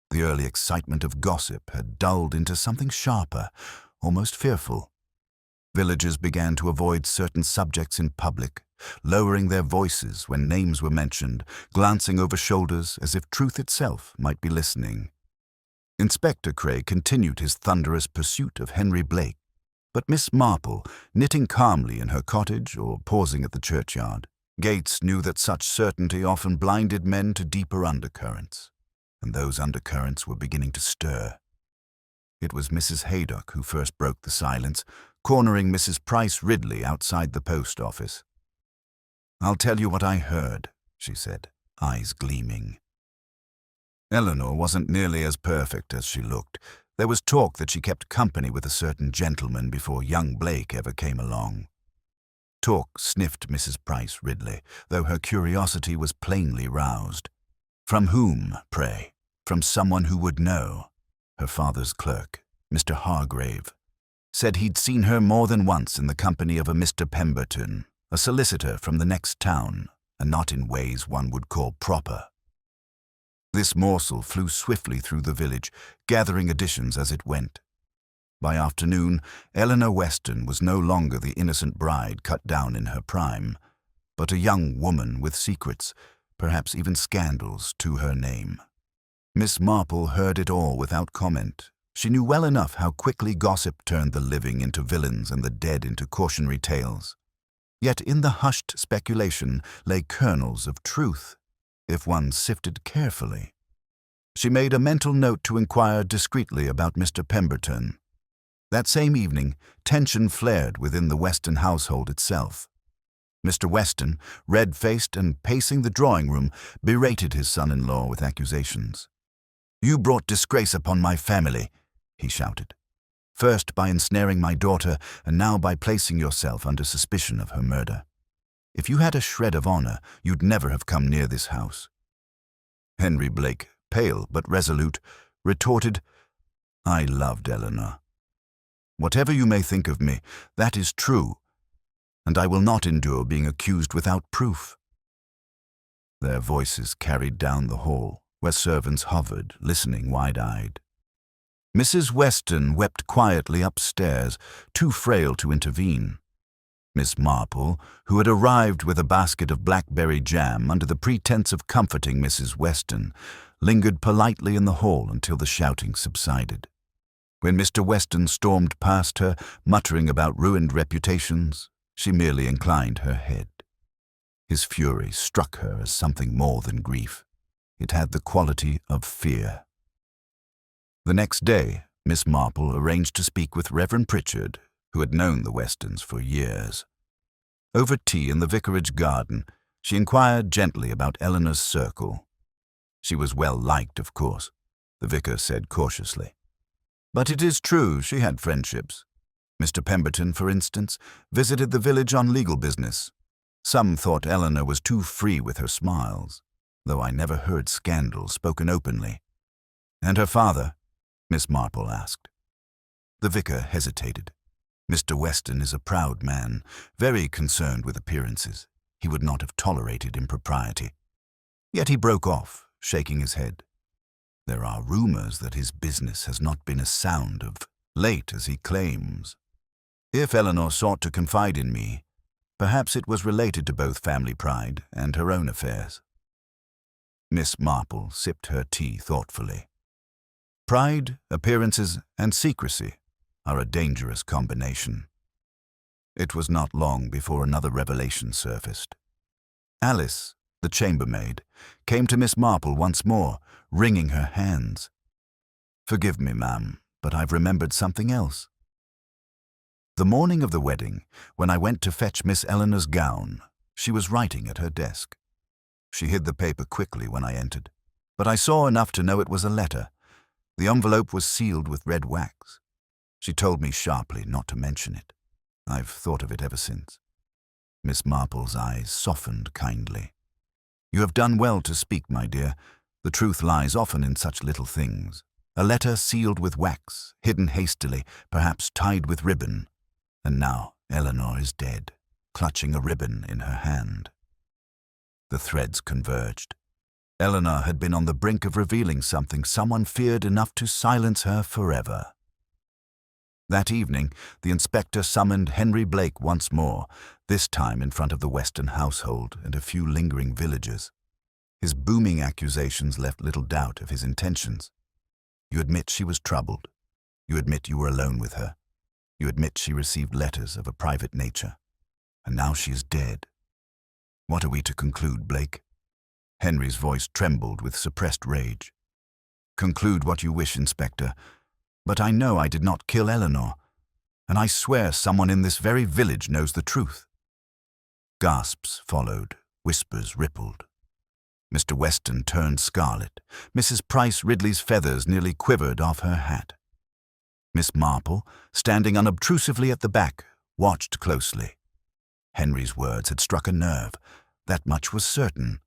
The early excitement of gossip had dulled into something sharper, almost fearful. Villagers began to avoid certain subjects in public, lowering their voices when names were mentioned, glancing over shoulders as if truth itself might be listening. Inspector Cray continued his thunderous pursuit of Henry Blake, but Miss Marple, knitting calmly in her cottage or pausing at the churchyard, Gates knew that such certainty often blinded men to deeper undercurrents, and those undercurrents were beginning to stir. It was Mrs. Haydock who first broke the silence, cornering Mrs. Price Ridley outside the post office. "I'll tell you what I heard," she said, eyes gleaming. Eleanor wasn't nearly as perfect as she looked. There was talk that she kept company with a certain gentleman before young Blake ever came along. Talk, sniffed Mrs. Price Ridley, though her curiosity was plainly roused. From whom, pray? From someone who would know. Her father's clerk, Mr. Hargrave, said he'd seen her more than once in the company of a Mr. Pemberton, a solicitor from the next town, and not in ways one would call proper. This morsel flew swiftly through the village, gathering additions as it went. By afternoon, Eleanor Weston was no longer the innocent bride cut down in her prime, but a young woman with secrets, perhaps even scandals, to her name. Miss Marple heard it all without comment. She knew well enough how quickly gossip turned the living into villains and the dead into cautionary tales. Yet in the hushed speculation lay kernels of truth, if one sifted carefully. She made a mental note to inquire discreetly about Mr. Pemberton. That same evening, tension flared within the Weston household itself. Mr. Weston, red-faced and pacing the drawing-room, berated his son-in-law with accusations. "You brought disgrace upon my family," he shouted. "First by ensnaring my daughter, and now by placing yourself under suspicion of her murder. If you had a shred of honor, you'd never have come near this house." Henry Blake, pale but resolute, retorted, "I loved Eleanor. Whatever you may think of me, that is true, and I will not endure being accused without proof." Their voices carried down the hall, where servants hovered, listening wide-eyed. Mrs. Weston wept quietly upstairs, too frail to intervene. Miss Marple, who had arrived with a basket of blackberry jam under the pretense of comforting Mrs. Weston, lingered politely in the hall until the shouting subsided. When Mr. Weston stormed past her, muttering about ruined reputations, she merely inclined her head. His fury struck her as something more than grief. It had the quality of fear. The next day, Miss Marple arranged to speak with Reverend Pritchard, who had known the Westons for years. Over tea in the vicarage garden, she inquired gently about Eleanor's circle. She was well liked, of course, the vicar said cautiously. But it is true she had friendships. Mr. Pemberton, for instance, visited the village on legal business. Some thought Eleanor was too free with her smiles, though I never heard scandal spoken openly. And her father? Miss Marple asked. The vicar hesitated. Mr. Weston is a proud man, very concerned with appearances. He would not have tolerated impropriety. Yet he broke off, shaking his head. There are rumors that his business has not been as sound of late as he claims. If Eleanor sought to confide in me, perhaps it was related to both family pride and her own affairs. Miss Marple sipped her tea thoughtfully. Pride, appearances, and secrecy are a dangerous combination. It was not long before another revelation surfaced. Alice, the chambermaid, came to Miss Marple once more, wringing her hands. "Forgive me, ma'am, but I've remembered something else. The morning of the wedding, when I went to fetch Miss Eleanor's gown, she was writing at her desk. She hid the paper quickly when I entered, but I saw enough to know it was a letter. The envelope was sealed with red wax. She told me sharply not to mention it. I've thought of it ever since." Miss Marple's eyes softened kindly. "You have done well to speak, my dear. The truth lies often in such little things. A letter sealed with wax, hidden hastily, perhaps tied with ribbon. And now Eleanor is dead, clutching a ribbon in her hand." The threads converged. Eleanor had been on the brink of revealing something someone feared enough to silence her forever. That evening, the inspector summoned Henry Blake once more, this time in front of the Weston household and a few lingering villagers. His booming accusations left little doubt of his intentions. "You admit she was troubled. You admit you were alone with her. You admit she received letters of a private nature. And now she is dead. What are we to conclude, Blake?" Henry's voice trembled with suppressed rage. "Conclude what you wish, Inspector. But I know I did not kill Eleanor, and I swear someone in this very village knows the truth." Gasps followed, whispers rippled. Mr. Weston turned scarlet. Mrs. Price Ridley's feathers nearly quivered off her hat. Miss Marple, standing unobtrusively at the back, watched closely. Henry's words had struck a nerve. That much was certain.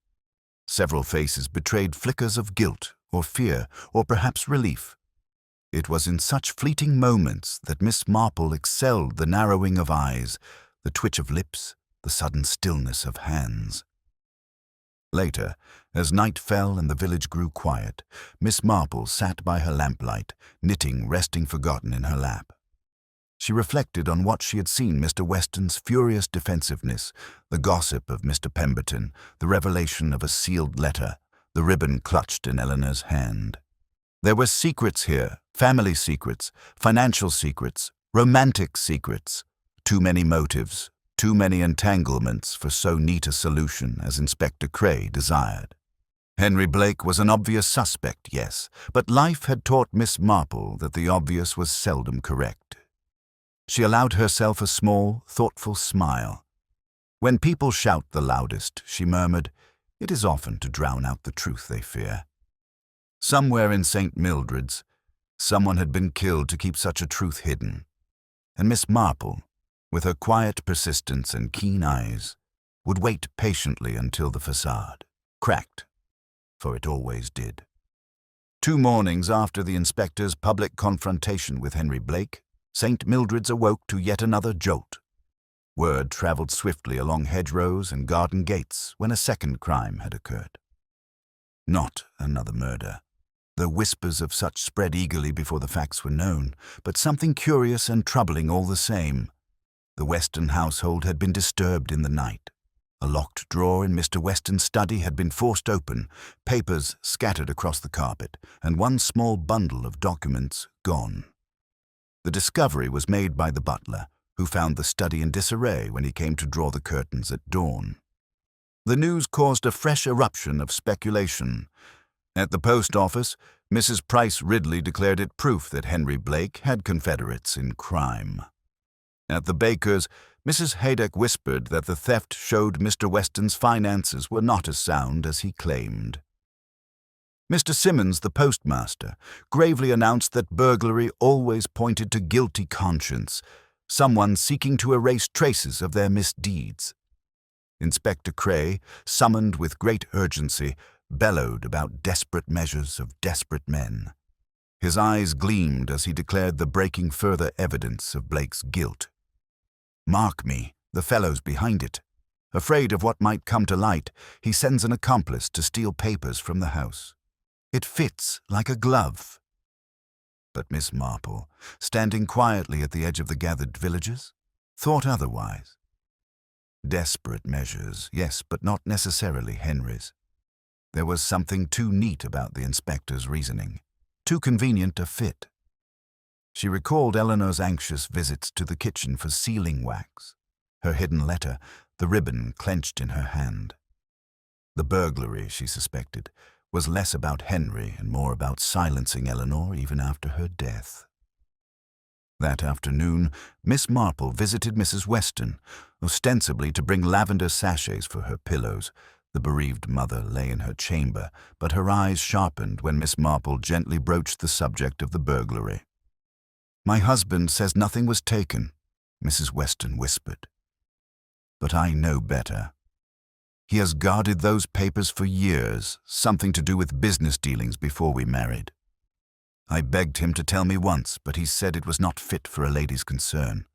Several faces betrayed flickers of guilt or fear or perhaps relief. It was in such fleeting moments that Miss Marple excelled the narrowing of eyes, the twitch of lips, the sudden stillness of hands. Later, as night fell and the village grew quiet, Miss Marple sat by her lamplight, knitting resting forgotten in her lap. She reflected on what she had seen: Mr. Weston's furious defensiveness, the gossip of Mr. Pemberton, the revelation of a sealed letter, the ribbon clutched in Eleanor's hand. There were secrets here, family secrets, financial secrets, romantic secrets, too many motives, too many entanglements for so neat a solution as Inspector Cray desired. Henry Blake was an obvious suspect, yes, but life had taught Miss Marple that the obvious was seldom correct. She allowed herself a small, thoughtful smile. When people shout the loudest, she murmured, it is often to drown out the truth they fear. Somewhere in St. Mildred's, someone had been killed to keep such a truth hidden, and Miss Marple, with her quiet persistence and keen eyes, would wait patiently until the facade cracked, for it always did. 2 mornings after the inspector's public confrontation with Henry Blake, St. Mildred's awoke to yet another jolt. Word travelled swiftly along hedgerows and garden gates when a second crime had occurred. Not another murder, though whispers of such spread eagerly before the facts were known, but something curious and troubling all the same. The Weston household had been disturbed in the night. A locked drawer in Mr. Weston's study had been forced open, papers scattered across the carpet, and one small bundle of documents gone. The discovery was made by the butler, who found the study in disarray when he came to draw the curtains at dawn. The news caused a fresh eruption of speculation. At the post office, Mrs. Price Ridley declared it proof that Henry Blake had confederates in crime. At the baker's, Mrs. Haydock whispered that the theft showed Mr. Weston's finances were not as sound as he claimed. Mr. Simmons, the postmaster, gravely announced that burglary always pointed to guilty conscience, someone seeking to erase traces of their misdeeds. Inspector Cray, summoned with great urgency, bellowed about desperate measures of desperate men. His eyes gleamed as he declared the breaking further evidence of Blake's guilt. "Mark me, the fellow's behind it. Afraid of what might come to light, he sends an accomplice to steal papers from the house. It fits like a glove." But Miss Marple, standing quietly at the edge of the gathered villagers, thought otherwise. Desperate measures, yes, but not necessarily Henry's. There was something too neat about the inspector's reasoning, too convenient a fit. She recalled Eleanor's anxious visits to the kitchen for sealing wax, her hidden letter, the ribbon clenched in her hand. The burglary, she suspected, was less about Henry and more about silencing Eleanor even after her death. That afternoon, Miss Marple visited Mrs. Weston, ostensibly to bring lavender sachets for her pillows. The bereaved mother lay in her chamber, but her eyes sharpened when Miss Marple gently broached the subject of the burglary. "My husband says nothing was taken," Mrs. Weston whispered. "But I know better. He has guarded those papers for years, something to do with business dealings before we married. I begged him to tell me once, but he said it was not fit for a lady's concern.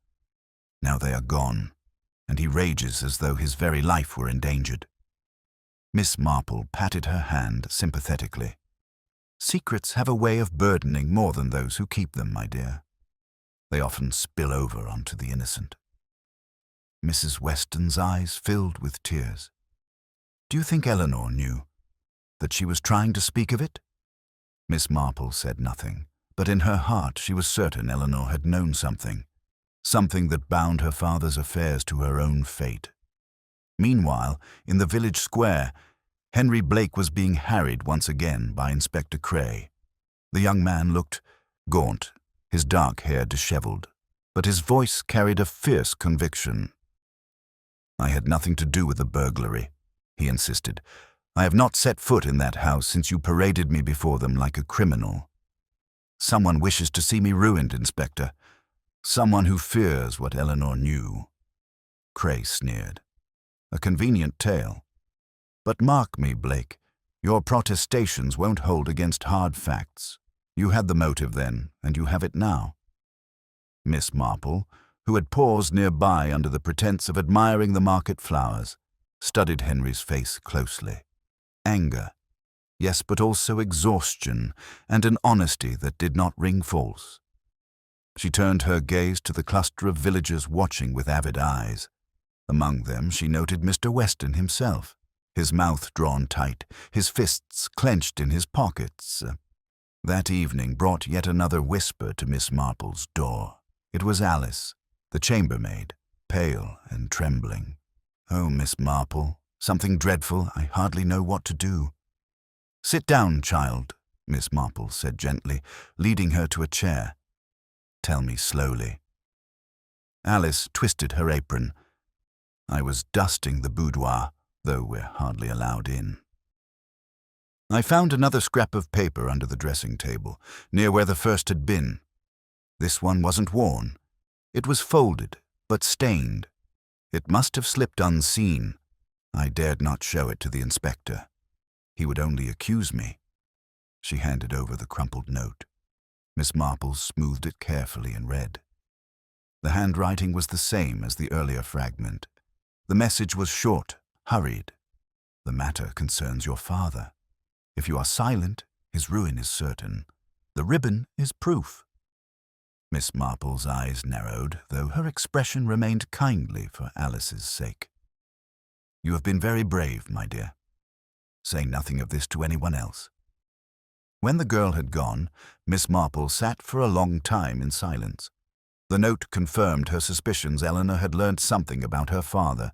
Now they are gone, and he rages as though his very life were endangered." Miss Marple patted her hand sympathetically. "Secrets have a way of burdening more than those who keep them, my dear. They often spill over onto the innocent." Mrs. Weston's eyes filled with tears. "Do you think Eleanor knew? That she was trying to speak of it?" Miss Marple said nothing, but in her heart she was certain Eleanor had known something that bound her father's affairs to her own fate. Meanwhile, in the village square, Henry Blake was being harried once again by Inspector Cray. The young man looked gaunt, his dark hair disheveled, but his voice carried a fierce conviction. "I had nothing to do with the burglary," he insisted. "I have not set foot in that house since you paraded me before them like a criminal. Someone wishes to see me ruined, Inspector. Someone who fears what Eleanor knew." Cray sneered. "A convenient tale. But mark me, Blake, your protestations won't hold against hard facts. You had the motive then, and you have it now." Miss Marple, who had paused nearby under the pretense of admiring the market flowers, studied Henry's face closely. Anger, yes, but also exhaustion, and an honesty that did not ring false. She turned her gaze to the cluster of villagers watching with avid eyes. Among them she noted Mr. Weston himself, his mouth drawn tight, his fists clenched in his pockets. That evening brought yet another whisper to Miss Marple's door. It was Alice, the chambermaid, pale and trembling. "Oh, Miss Marple, something dreadful. I hardly know what to do." "Sit down, child," Miss Marple said gently, leading her to a chair. "Tell me slowly." Alice twisted her apron. "I was dusting the boudoir, though we're hardly allowed in. I found another scrap of paper under the dressing table, near where the first had been. This one wasn't worn. It was folded, but stained. It must have slipped unseen. I dared not show it to the inspector. He would only accuse me." She handed over the crumpled note. Miss Marple smoothed it carefully and read. The handwriting was the same as the earlier fragment. The message was short, hurried. "The matter concerns your father. If you are silent, his ruin is certain. The ribbon is proof." Miss Marple's eyes narrowed, though her expression remained kindly for Alice's sake. "You have been very brave, my dear. Say nothing of this to anyone else." When the girl had gone, Miss Marple sat for a long time in silence. The note confirmed her suspicions. Eleanor had learned something about her father,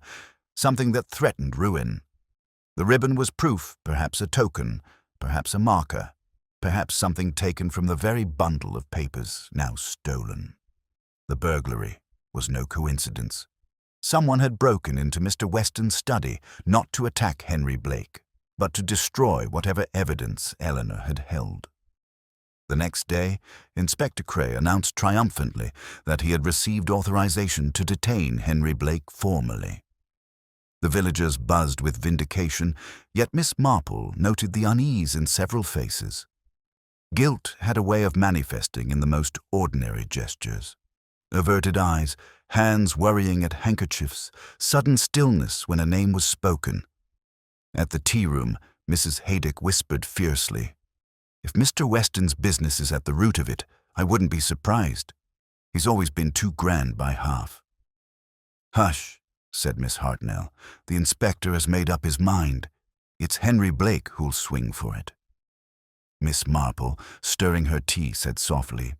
something that threatened ruin. The ribbon was proof, perhaps a token, perhaps a marker, perhaps something taken from the very bundle of papers now stolen. The burglary was no coincidence. Someone had broken into Mr. Weston's study, not to attack Henry Blake, but to destroy whatever evidence Eleanor had held. The next day, Inspector Cray announced triumphantly that he had received authorization to detain Henry Blake formally. The villagers buzzed with vindication, yet Miss Marple noted the unease in several faces. Guilt had a way of manifesting in the most ordinary gestures. Averted eyes, hands worrying at handkerchiefs, sudden stillness when a name was spoken. At the tea-room, Mrs. Haydick whispered fiercely, "If Mr. Weston's business is at the root of it, I wouldn't be surprised. He's always been too grand by half." "Hush," said Miss Hartnell. "The inspector has made up his mind. It's Henry Blake who'll swing for it." Miss Marple, stirring her tea, said softly,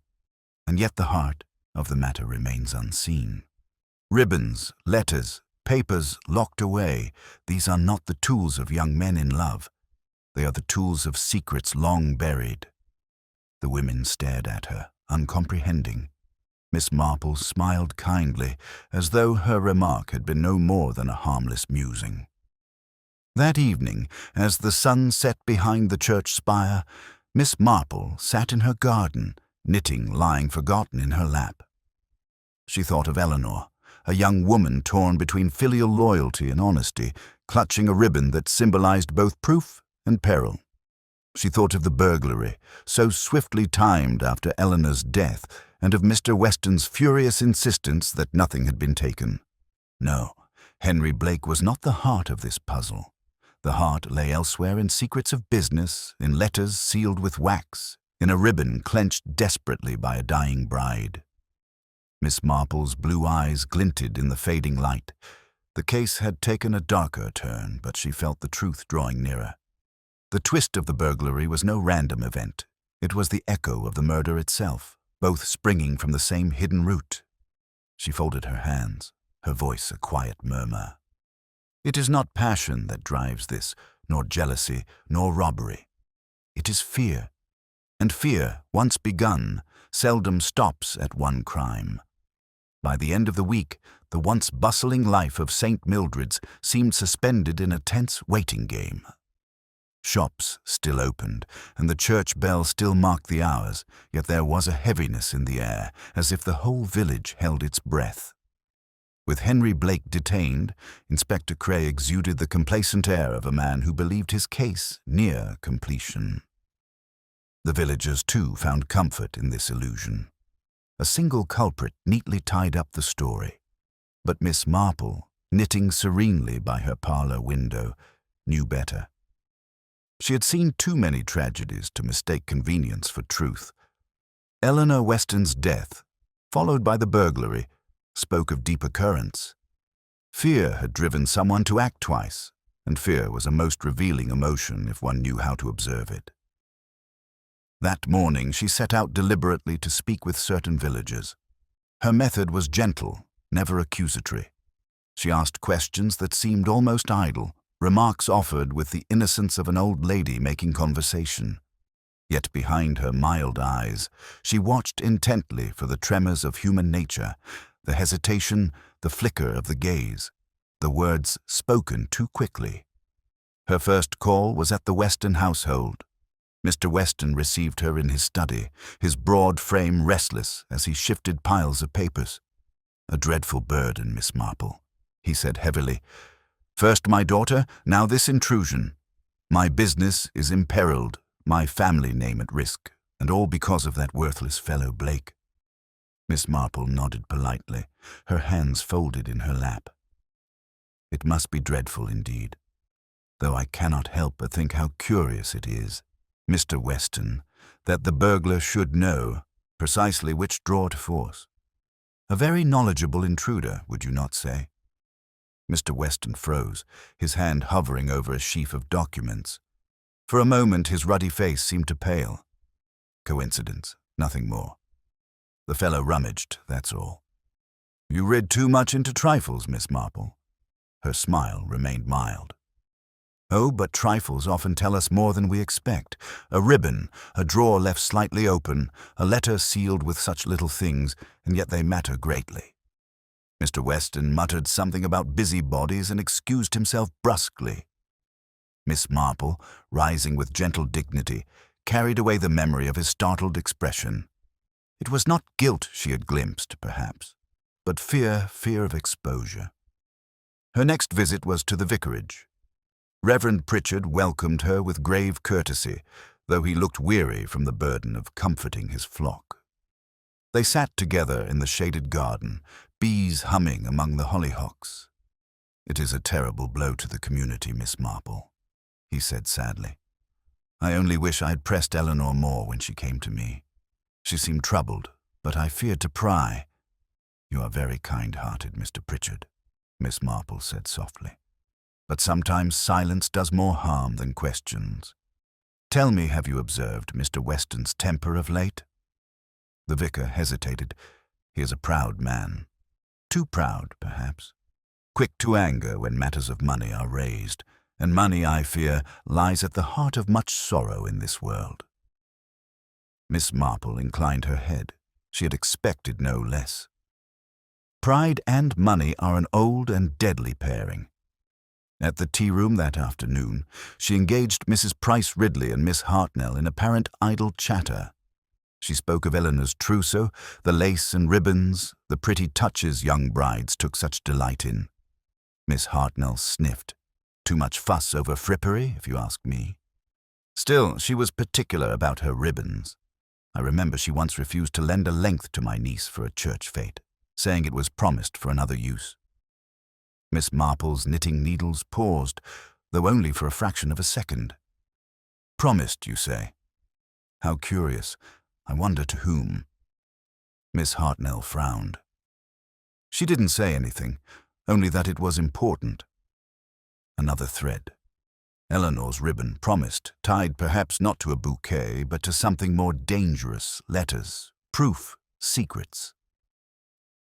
"And yet the heart of the matter remains unseen. Ribbons, letters, papers locked away, these are not the tools of young men in love. They are the tools of secrets long buried." The women stared at her, uncomprehending. Miss Marple smiled kindly, as though her remark had been no more than a harmless musing. That evening, as the sun set behind the church spire, Miss Marple sat in her garden, knitting lying forgotten in her lap. She thought of Eleanor, a young woman torn between filial loyalty and honesty, clutching a ribbon that symbolized both proof and peril. She thought of the burglary, so swiftly timed after Eleanor's death, and of Mr. Weston's furious insistence that nothing had been taken. No, Henry Blake was not the heart of this puzzle. The heart lay elsewhere, in secrets of business, in letters sealed with wax, in a ribbon clenched desperately by a dying bride. Miss Marple's blue eyes glinted in the fading light. The case had taken a darker turn, but she felt the truth drawing nearer. The twist of the burglary was no random event. It was the echo of the murder itself, both springing from the same hidden root. She folded her hands, her voice a quiet murmur. It is not passion that drives this, nor jealousy, nor robbery. It is fear. And fear, once begun, seldom stops at one crime. By the end of the week, the once bustling life of St. Mildred's seemed suspended in a tense waiting game. Shops still opened, and the church bell still marked the hours, yet there was a heaviness in the air, as if the whole village held its breath. With Henry Blake detained, Inspector Cray exuded the complacent air of a man who believed his case near completion. The villagers, too, found comfort in this illusion. A single culprit neatly tied up the story. But Miss Marple, knitting serenely by her parlor window, knew better. She had seen too many tragedies to mistake convenience for truth. Eleanor Weston's death, followed by the burglary, spoke of deeper currents. Fear had driven someone to act twice, and fear was a most revealing emotion if one knew how to observe it. That morning she set out deliberately to speak with certain villagers. Her method was gentle, never accusatory. She asked questions that seemed almost idle, remarks offered with the innocence of an old lady making conversation. Yet behind her mild eyes, she watched intently for the tremors of human nature, the hesitation, the flicker of the gaze, the words spoken too quickly. Her first call was at the Weston household. Mr. Weston received her in his study, his broad frame restless as he shifted piles of papers. "A dreadful burden, Miss Marple," he said heavily. "First my daughter, now this intrusion. My business is imperiled, my family name at risk, and all because of that worthless fellow Blake." Miss Marple nodded politely, her hands folded in her lap. "It must be dreadful indeed, though I cannot help but think how curious it is, Mr. Weston, that the burglar should know precisely which drawer to force. A very knowledgeable intruder, would you not say?" Mr. Weston froze, his hand hovering over a sheaf of documents. For a moment his ruddy face seemed to pale. Coincidence, nothing more. The fellow rummaged, that's all. You read too much into trifles, Miss Marple. Her smile remained mild. Oh, but trifles often tell us more than we expect. A ribbon, a drawer left slightly open, a letter sealed with such little things, and yet they matter greatly. Mr. Weston muttered something about busybodies and excused himself brusquely. Miss Marple, rising with gentle dignity, carried away the memory of his startled expression. It was not guilt she had glimpsed, perhaps, but fear of exposure. Her next visit was to the vicarage. Reverend Pritchard welcomed her with grave courtesy, though he looked weary from the burden of comforting his flock. They sat together in the shaded garden, bees humming among the hollyhocks. "It is a terrible blow to the community, Miss Marple," he said sadly. "I only wish I had pressed Eleanor more when she came to me. She seemed troubled, but I feared to pry." "You are very kind-hearted, Mr. Pritchard," Miss Marple said softly. "But sometimes silence does more harm than questions. Tell me, have you observed Mr. Weston's temper of late?" The vicar hesitated. He is a proud man. Too proud, perhaps. Quick to anger when matters of money are raised, and money, I fear, lies at the heart of much sorrow in this world. Miss Marple inclined her head. She had expected no less. Pride and money are an old and deadly pairing. At the tea-room that afternoon, she engaged Mrs. Price Ridley and Miss Hartnell in apparent idle chatter. She spoke of Eleanor's trousseau, the lace and ribbons, the pretty touches young brides took such delight in. Miss Hartnell sniffed. Too much fuss over frippery, if you ask me. Still, she was particular about her ribbons. I remember she once refused to lend a length to my niece for a church fete, saying it was promised for another use. Miss Marple's knitting needles paused, though only for a fraction of a second. "Promised, you say? How curious. I wonder to whom?" Miss Hartnell frowned. She didn't say anything, only that it was important. Another thread. Eleanor's ribbon promised, tied perhaps not to a bouquet, but to something more dangerous, letters, proof, secrets.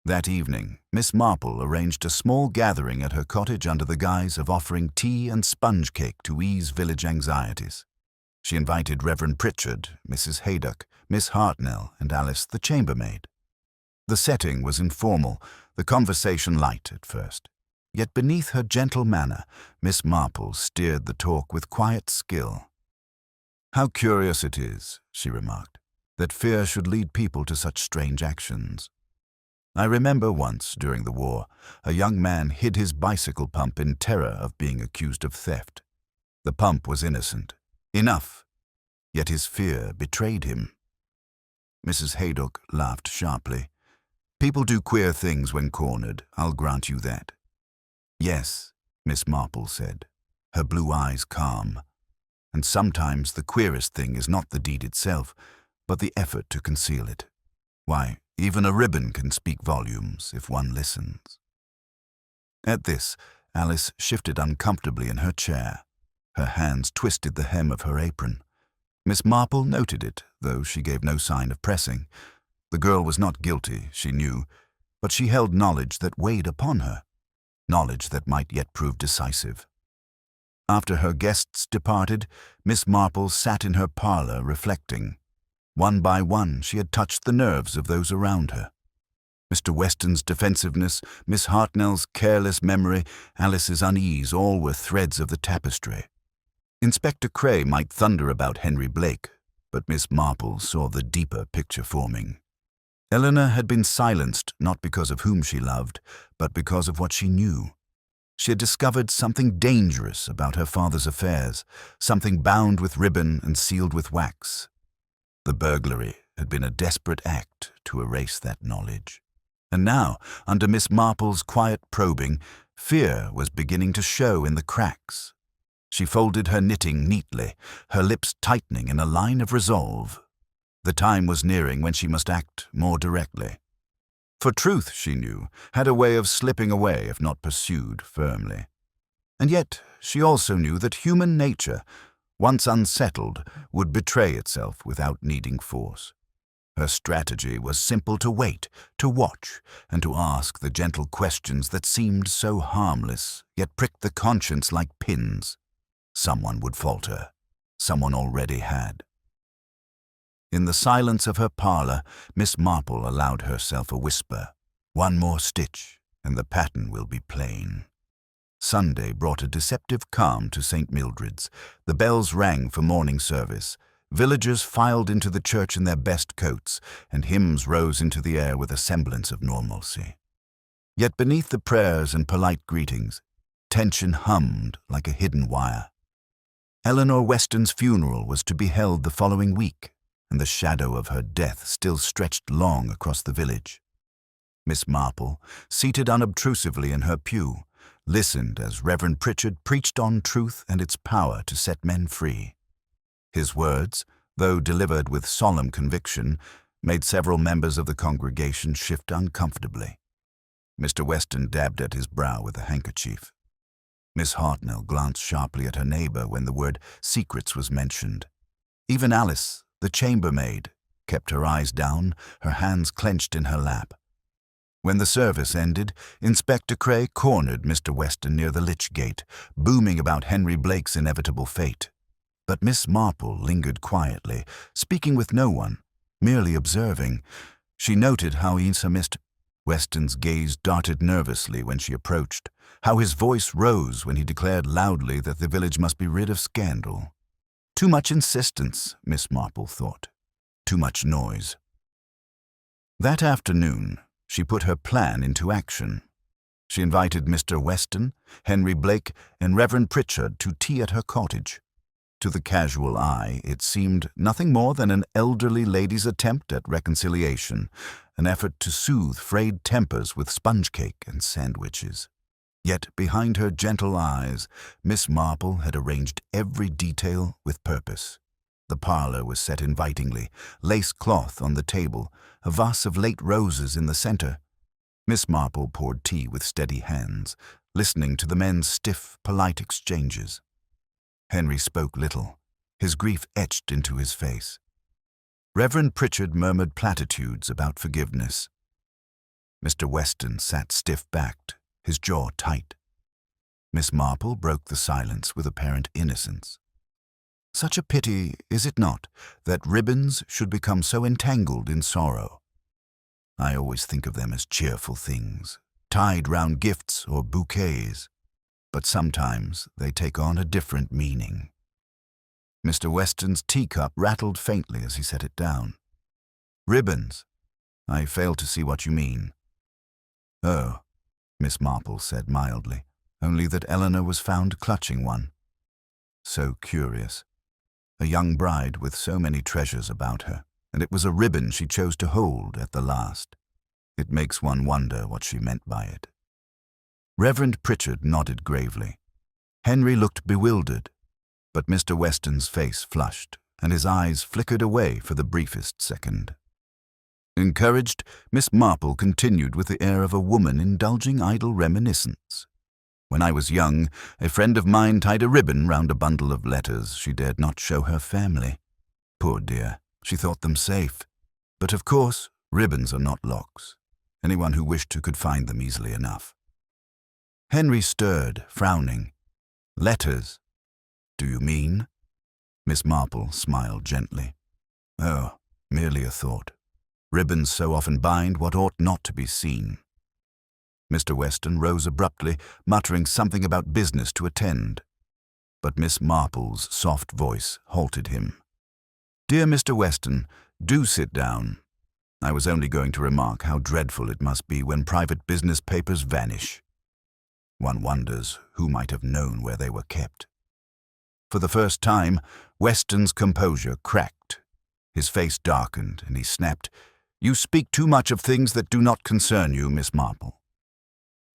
That evening, Miss Marple arranged a small gathering at her cottage under the guise of offering tea and sponge cake to ease village anxieties. She invited Reverend Pritchard, Mrs. Haydock, Miss Hartnell, and Alice the chambermaid. The setting was informal, the conversation light at first. Yet beneath her gentle manner, Miss Marple steered the talk with quiet skill. "How curious it is," she remarked, "that fear should lead people to such strange actions. I remember once, during the war, a young man hid his bicycle pump in terror of being accused of theft. The pump was innocent. Enough. Yet his fear betrayed him." Mrs. Haydock laughed sharply. "People do queer things when cornered, I'll grant you that." "Yes," Miss Marple said, her blue eyes calm. "And sometimes the queerest thing is not the deed itself, but the effort to conceal it. Why, even a ribbon can speak volumes if one listens." At this, Alice shifted uncomfortably in her chair. Her hands twisted the hem of her apron. Miss Marple noted it, though she gave no sign of pressing. The girl was not guilty, she knew, but she held knowledge that weighed upon her, knowledge that might yet prove decisive. After her guests departed, Miss Marple sat in her parlor reflecting. One by one, she had touched the nerves of those around her. Mr. Weston's defensiveness, Miss Hartnell's careless memory, Alice's unease, all were threads of the tapestry. Inspector Cray might thunder about Henry Blake, but Miss Marple saw the deeper picture forming. Eleanor had been silenced not because of whom she loved, but because of what she knew. She had discovered something dangerous about her father's affairs, something bound with ribbon and sealed with wax. The burglary had been a desperate act to erase that knowledge. And now, under Miss Marple's quiet probing, fear was beginning to show in the cracks. She folded her knitting neatly, her lips tightening in a line of resolve. The time was nearing when she must act more directly. For truth, she knew, had a way of slipping away if not pursued firmly. And yet she also knew that human nature, once unsettled, would betray itself without needing force. Her strategy was simple: to wait, to watch, and to ask the gentle questions that seemed so harmless, yet pricked the conscience like pins. Someone would falter. Someone already had. In the silence of her parlor, Miss Marple allowed herself a whisper. One more stitch, and the pattern will be plain. Sunday brought a deceptive calm to St. Mildred's. The bells rang for morning service. Villagers filed into the church in their best coats, and hymns rose into the air with a semblance of normalcy. Yet beneath the prayers and polite greetings, tension hummed like a hidden wire. Eleanor Weston's funeral was to be held the following week, and the shadow of her death still stretched long across the village. Miss Marple, seated unobtrusively in her pew, listened as Reverend Pritchard preached on truth and its power to set men free. His words, though delivered with solemn conviction, made several members of the congregation shift uncomfortably. Mr. Weston dabbed at his brow with a handkerchief. Miss Hartnell glanced sharply at her neighbor when the word secrets was mentioned. Even Alice, the chambermaid, kept her eyes down, her hands clenched in her lap. When the service ended, Inspector Cray cornered Mr. Weston near the lich gate, booming about Henry Blake's inevitable fate. But Miss Marple lingered quietly, speaking with no one, merely observing. She noted how Mr. Weston's gaze darted nervously when she approached, how his voice rose when he declared loudly that the village must be rid of scandal. Too much insistence, Miss Marple thought. Too much noise. That afternoon, she put her plan into action. She invited Mr. Weston, Henry Blake, and Reverend Pritchard to tea at her cottage. To the casual eye, it seemed nothing more than an elderly lady's attempt at reconciliation, an effort to soothe frayed tempers with sponge cake and sandwiches. Yet behind her gentle eyes, Miss Marple had arranged every detail with purpose. The parlor was set invitingly, lace cloth on the table, a vase of late roses in the center. Miss Marple poured tea with steady hands, listening to the men's stiff, polite exchanges. Henry spoke little, his grief etched into his face. Reverend Pritchard murmured platitudes about forgiveness. Mr. Weston sat stiff-backed, his jaw tight. Miss Marple broke the silence with apparent innocence. Such a pity, is it not, that ribbons should become so entangled in sorrow? I always think of them as cheerful things, tied round gifts or bouquets, but sometimes they take on a different meaning. Mr. Weston's teacup rattled faintly as he set it down. Ribbons? I fail to see what you mean. Oh, Miss Marple said mildly, only that Eleanor was found clutching one. So curious. A young bride with so many treasures about her, and it was a ribbon she chose to hold at the last. It makes one wonder what she meant by it. Reverend Pritchard nodded gravely. Henry looked bewildered, but Mr. Weston's face flushed, and his eyes flickered away for the briefest second. Encouraged, Miss Marple continued with the air of a woman indulging idle reminiscence. When I was young, a friend of mine tied a ribbon round a bundle of letters she dared not show her family. Poor dear, she thought them safe. But of course, ribbons are not locks. Anyone who wished to could find them easily enough. Henry stirred, frowning. Letters? Do you mean? Miss Marple smiled gently. Oh, merely a thought. Ribbons so often bind what ought not to be seen. Mr. Weston rose abruptly, muttering something about business to attend. But Miss Marple's soft voice halted him. Dear Mr. Weston, do sit down. I was only going to remark how dreadful it must be when private business papers vanish. One wonders who might have known where they were kept. For the first time, Weston's composure cracked. His face darkened, and he snapped, You speak too much of things that do not concern you, Miss Marple.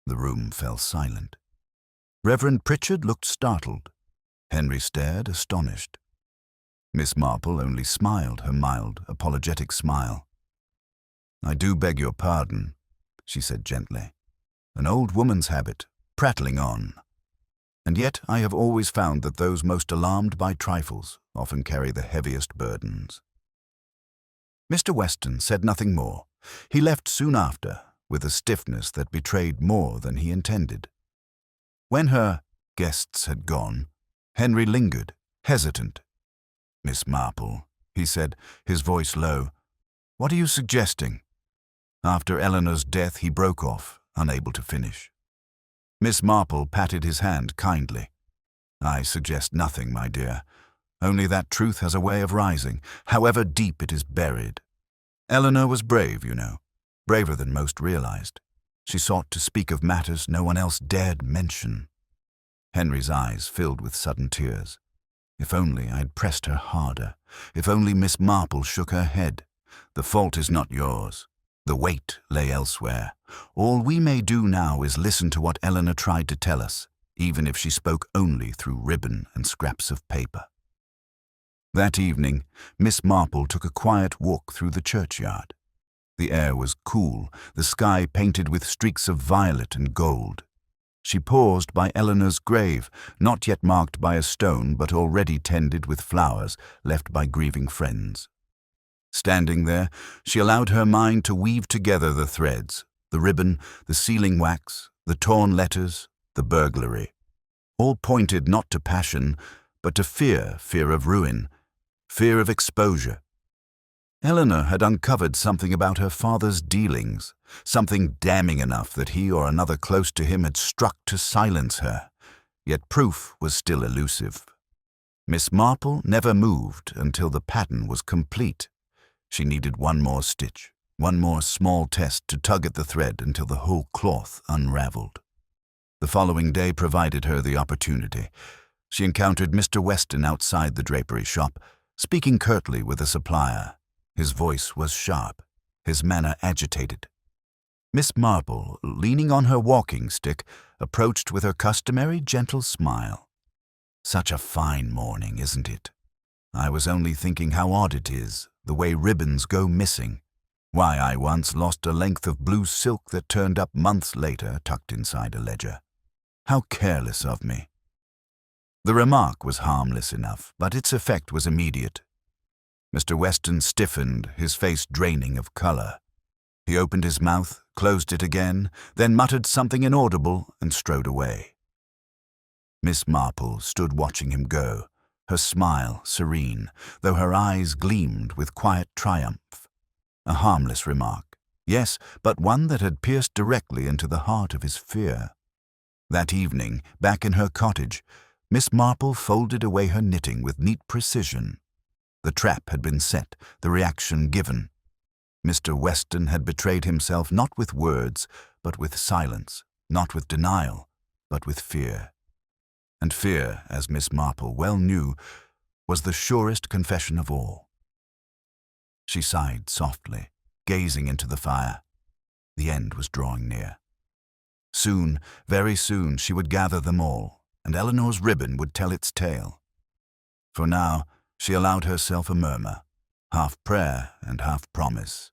The room fell silent. Reverend Pritchard looked startled. Henry stared, astonished. Miss Marple only smiled her mild, apologetic smile. I do beg your pardon, she said gently. An old woman's habit, prattling on. And yet I have always found that those most alarmed by trifles often carry the heaviest burdens. Mr. Weston said nothing more. He left soon after, with a stiffness that betrayed more than he intended. When her guests had gone, Henry lingered, hesitant. "Miss Marple," he said, his voice low, "what are you suggesting?" After Eleanor's death, he broke off, unable to finish. Miss Marple patted his hand kindly. "I suggest nothing, my dear. Only that truth has a way of rising, however deep it is buried. Eleanor was brave, you know, braver than most realized. She sought to speak of matters no one else dared mention." Henry's eyes filled with sudden tears. If only I had pressed her harder. If only Miss Marple shook her head. "The fault is not yours. The weight lay elsewhere. All we may do now is listen to what Eleanor tried to tell us, even if she spoke only through ribbon and scraps of paper." That evening, Miss Marple took a quiet walk through the churchyard. The air was cool, the sky painted with streaks of violet and gold. She paused by Eleanor's grave, not yet marked by a stone, but already tended with flowers left by grieving friends. Standing there, she allowed her mind to weave together the threads, the ribbon, the sealing wax, the torn letters, the burglary. All pointed not to passion, but to fear of ruin, fear of exposure. Eleanor had uncovered something about her father's dealings, something damning enough that he or another close to him had struck to silence her, yet proof was still elusive. Miss Marple never moved until the pattern was complete. She needed one more stitch, one more small test to tug at the thread until the whole cloth unraveled. The following day provided her the opportunity. She encountered Mr. Weston outside the drapery shop, speaking curtly with a supplier. His voice was sharp, his manner agitated. Miss Marple, leaning on her walking stick, approached with her customary gentle smile. "Such a fine morning, isn't it? I was only thinking how odd it is, the way ribbons go missing. Why, I once lost a length of blue silk that turned up months later tucked inside a ledger. How careless of me." The remark was harmless enough, but its effect was immediate. Mr. Weston stiffened, his face draining of color. He opened his mouth, closed it again, then muttered something inaudible and strode away. Miss Marple stood watching him go, her smile serene, though her eyes gleamed with quiet triumph. A harmless remark, yes, but one that had pierced directly into the heart of his fear. That evening, back in her cottage, Miss Marple folded away her knitting with neat precision. The trap had been set, the reaction given. Mr. Weston had betrayed himself not with words, but with silence, not with denial, but with fear. And fear, as Miss Marple well knew, was the surest confession of all. She sighed softly, gazing into the fire. The end was drawing near. Soon, very soon, she would gather them all, and Eleanor's ribbon would tell its tale. For now, she allowed herself a murmur, half prayer and half promise.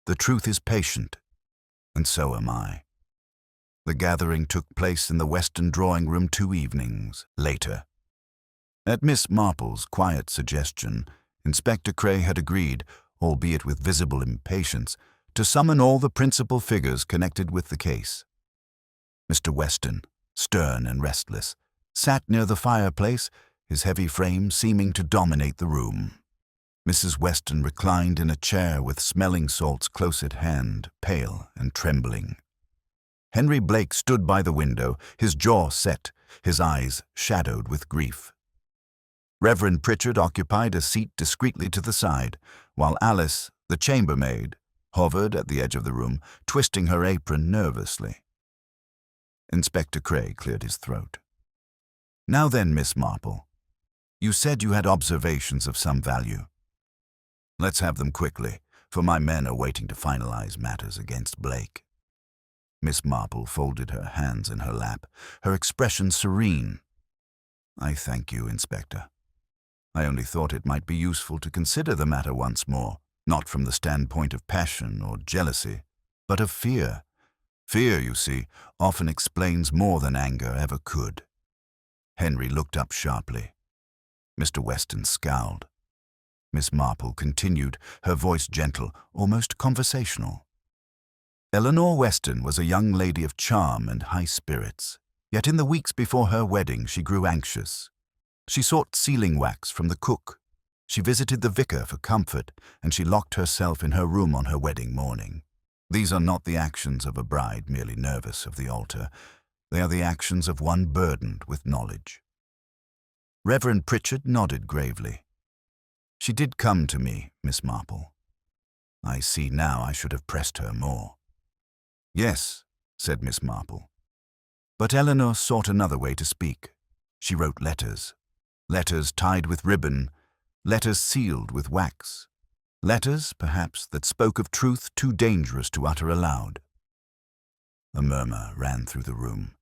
The truth is patient, and so am I. The gathering took place in the Weston drawing-room 2 evenings later. At Miss Marple's quiet suggestion, Inspector Cray had agreed, albeit with visible impatience, to summon all the principal figures connected with the case. Mr. Weston, stern and restless, sat near the fireplace, his heavy frame seeming to dominate the room. Mrs. Weston reclined in a chair with smelling salts close at hand, pale and trembling. Henry Blake stood by the window, his jaw set, his eyes shadowed with grief. Reverend Pritchard occupied a seat discreetly to the side, while Alice, the chambermaid, hovered at the edge of the room, twisting her apron nervously. Inspector Cray cleared his throat. "Now then, Miss Marple, you said you had observations of some value. Let's have them quickly, for my men are waiting to finalize matters against Blake." Miss Marple folded her hands in her lap, her expression serene. "I thank you, Inspector. I only thought it might be useful to consider the matter once more, not from the standpoint of passion or jealousy, but of fear. Fear, you see, often explains more than anger ever could." Henry looked up sharply. Mr. Weston scowled. Miss Marple continued, her voice gentle, almost conversational. Eleanor Weston was a young lady of charm and high spirits, yet in the weeks before her wedding she grew anxious. She sought sealing wax from the cook. She visited the vicar for comfort, and she locked herself in her room on her wedding morning. These are not the actions of a bride merely nervous of the altar. They are the actions of one burdened with knowledge. Reverend Pritchard nodded gravely. She did come to me, Miss Marple. I see now I should have pressed her more. Yes, said Miss Marple. But Eleanor sought another way to speak. She wrote letters. Letters tied with ribbon, letters sealed with wax. Letters, perhaps, that spoke of truth too dangerous to utter aloud. A murmur ran through the room.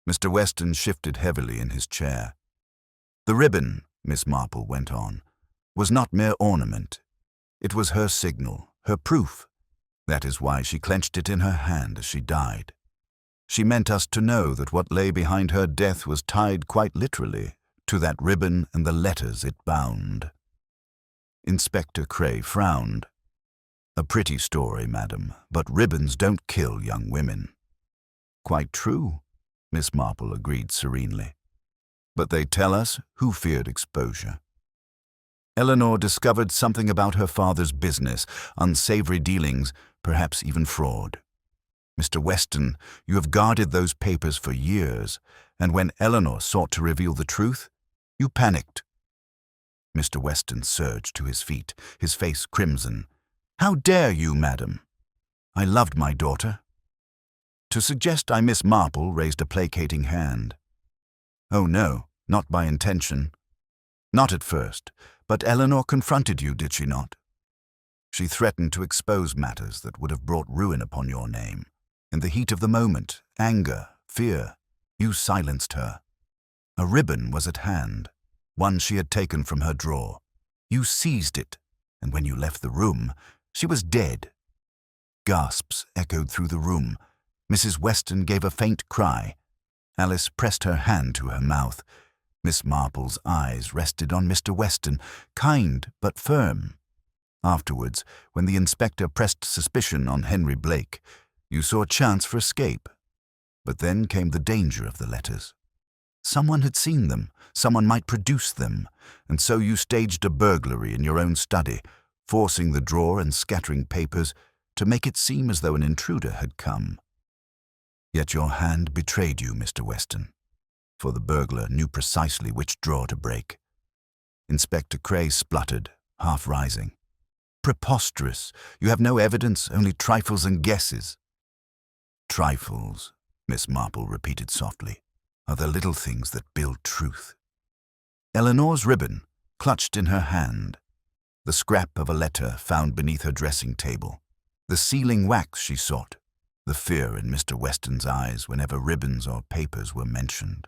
Mr. Weston shifted heavily in his chair. The ribbon, Miss Marple went on, was not mere ornament. It was her signal, her proof. That is why she clenched it in her hand as she died. She meant us to know that what lay behind her death was tied quite literally to that ribbon and the letters it bound. Inspector Cray frowned. A pretty story, madam, but ribbons don't kill young women. Quite true, Miss Marple agreed serenely. But they tell us who feared exposure. Eleanor discovered something about her father's business, unsavory dealings, perhaps even fraud. Mr. Weston, you have guarded those papers for years, and when Eleanor sought to reveal the truth, you panicked. Mr. Weston surged to his feet, his face crimson. How dare you, madam? I loved my daughter. To suggest I Miss Marple raised a placating hand. Oh no, not by intention. Not at first, but Eleanor confronted you, did she not? She threatened to expose matters that would have brought ruin upon your name. In the heat of the moment, anger, fear, you silenced her. A ribbon was at hand, one she had taken from her drawer. You seized it, and when you left the room, she was dead. Gasps echoed through the room. Mrs. Weston gave a faint cry. Alice pressed her hand to her mouth. Miss Marple's eyes rested on Mr. Weston, kind but firm. Afterwards, when the inspector pressed suspicion on Henry Blake, you saw a chance for escape. But then came the danger of the letters. Someone had seen them, someone might produce them, and so you staged a burglary in your own study, forcing the drawer and scattering papers to make it seem as though an intruder had come. Yet your hand betrayed you, Mr. Weston, for the burglar knew precisely which drawer to break. Inspector Cray spluttered, half rising. Preposterous! You have no evidence, only trifles and guesses. Trifles, Miss Marple repeated softly, are the little things that build truth. Eleanor's ribbon, clutched in her hand, the scrap of a letter found beneath her dressing table, the sealing wax she sought, the fear in Mr. Weston's eyes whenever ribbons or papers were mentioned.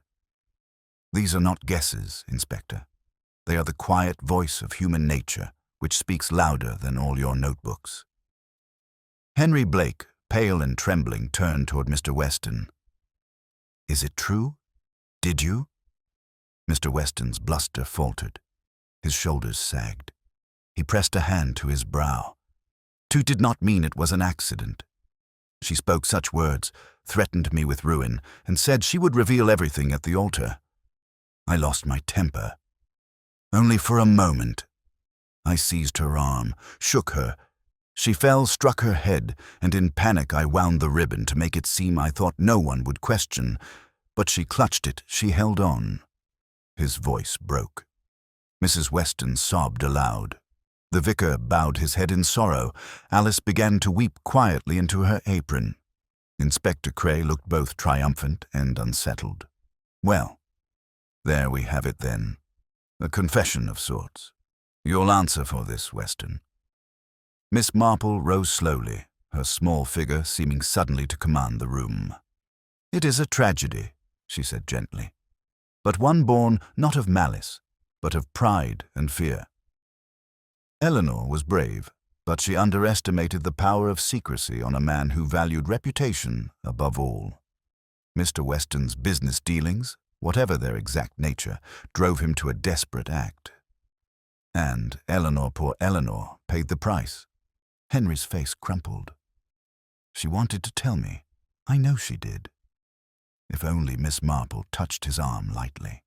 These are not guesses, Inspector. They are the quiet voice of human nature, which speaks louder than all your notebooks. Henry Blake, pale and trembling, turned toward Mr. Weston. Is it true? Did you? Mr. Weston's bluster faltered. His shoulders sagged. He pressed a hand to his brow. Tu did not mean it was an accident. She spoke such words, threatened me with ruin, and said she would reveal everything at the altar. I lost my temper. Only for a moment. I seized her arm, shook her. She fell, struck her head, and in panic I wound the ribbon to make it seem I thought no one would question. But she clutched it, she held on. His voice broke. Mrs. Weston sobbed aloud. The vicar bowed his head in sorrow. Alice began to weep quietly into her apron. Inspector Cray looked both triumphant and unsettled. Well, there we have it then. A confession of sorts. You'll answer for this, Weston. Miss Marple rose slowly, her small figure seeming suddenly to command the room. It is a tragedy, she said gently, but one born not of malice, but of pride and fear. Eleanor was brave, but she underestimated the power of secrecy on a man who valued reputation above all. Mr. Weston's business dealings, whatever their exact nature, drove him to a desperate act. And Eleanor, poor Eleanor, paid the price. Henry's face crumpled. She wanted to tell me. I know she did. If only Miss Marple touched his arm lightly.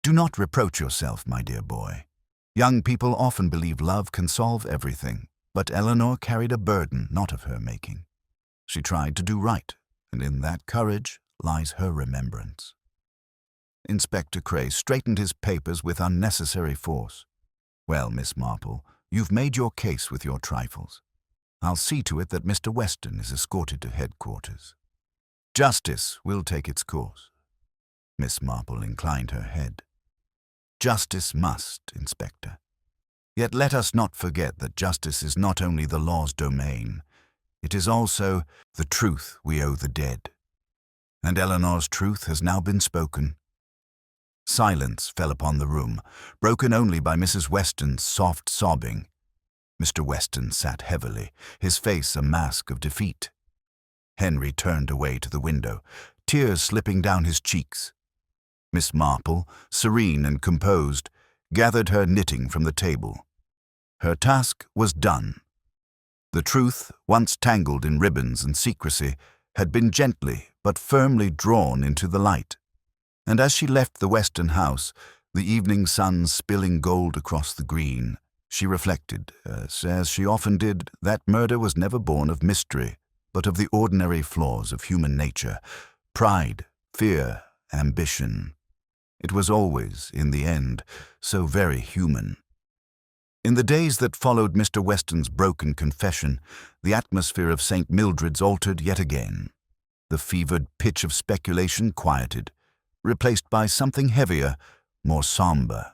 Do not reproach yourself, my dear boy. Young people often believe love can solve everything, but Eleanor carried a burden not of her making. She tried to do right, and in that courage lies her remembrance. Inspector Cray straightened his papers with unnecessary force. Well, Miss Marple, you've made your case with your trifles. I'll see to it that Mr. Weston is escorted to headquarters. Justice will take its course. Miss Marple inclined her head. Justice must, Inspector. Yet let us not forget that justice is not only the law's domain, it is also the truth we owe the dead. And Eleanor's truth has now been spoken. Silence fell upon the room, broken only by Mrs. Weston's soft sobbing. Mr. Weston sat heavily, his face a mask of defeat. Henry turned away to the window, tears slipping down his cheeks. Miss Marple, serene and composed, gathered her knitting from the table. Her task was done. The truth, once tangled in ribbons and secrecy, had been gently but firmly drawn into the light. And as she left the Weston house, the evening sun spilling gold across the green, she reflected, as she often did, that murder was never born of mystery, but of the ordinary flaws of human nature, pride, fear, ambition. It was always, in the end, so very human. In the days that followed Mr. Weston's broken confession, the atmosphere of St. Mildred's altered yet again. The fevered pitch of speculation quieted, replaced by something heavier, more somber.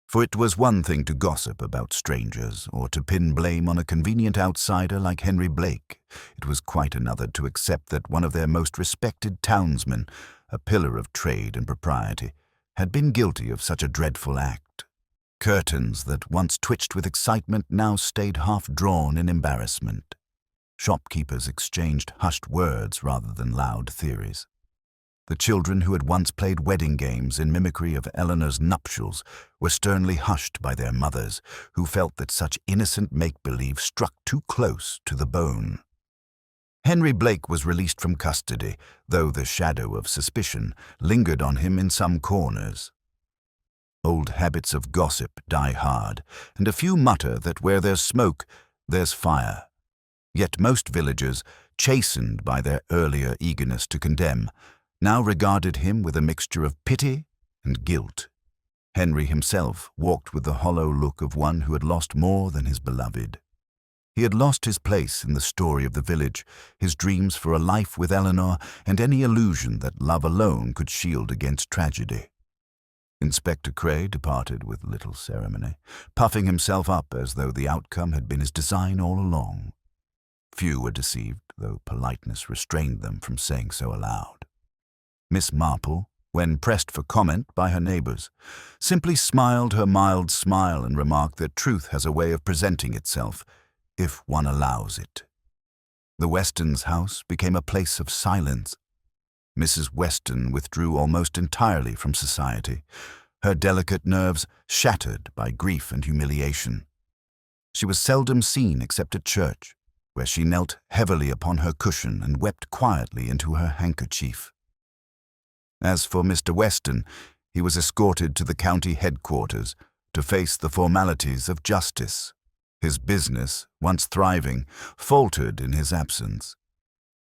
For it was one thing to gossip about strangers, or to pin blame on a convenient outsider like Henry Blake. It was quite another to accept that one of their most respected townsmen, a pillar of trade and propriety, had been guilty of such a dreadful act. Curtains that once twitched with excitement now stayed half-drawn in embarrassment. Shopkeepers exchanged hushed words rather than loud theories. The children who had once played wedding games in mimicry of Eleanor's nuptials were sternly hushed by their mothers, who felt that such innocent make-believe struck too close to the bone. Henry Blake was released from custody, though the shadow of suspicion lingered on him in some corners. Old habits of gossip die hard, and a few mutter that where there's smoke, there's fire. Yet most villagers, chastened by their earlier eagerness to condemn, now regarded him with a mixture of pity and guilt. Henry himself walked with the hollow look of one who had lost more than his beloved. He had lost his place in the story of the village, his dreams for a life with Eleanor, and any illusion that love alone could shield against tragedy. Inspector Cray departed with little ceremony, puffing himself up as though the outcome had been his design all along. Few were deceived, though politeness restrained them from saying so aloud. Miss Marple, when pressed for comment by her neighbors, simply smiled her mild smile and remarked that truth has a way of presenting itself, if one allows it. The Westons' house became a place of silence. Mrs. Weston withdrew almost entirely from society, her delicate nerves shattered by grief and humiliation. She was seldom seen except at church, where she knelt heavily upon her cushion and wept quietly into her handkerchief. As for Mr. Weston, he was escorted to the county headquarters to face the formalities of justice. His business, once thriving, faltered in his absence.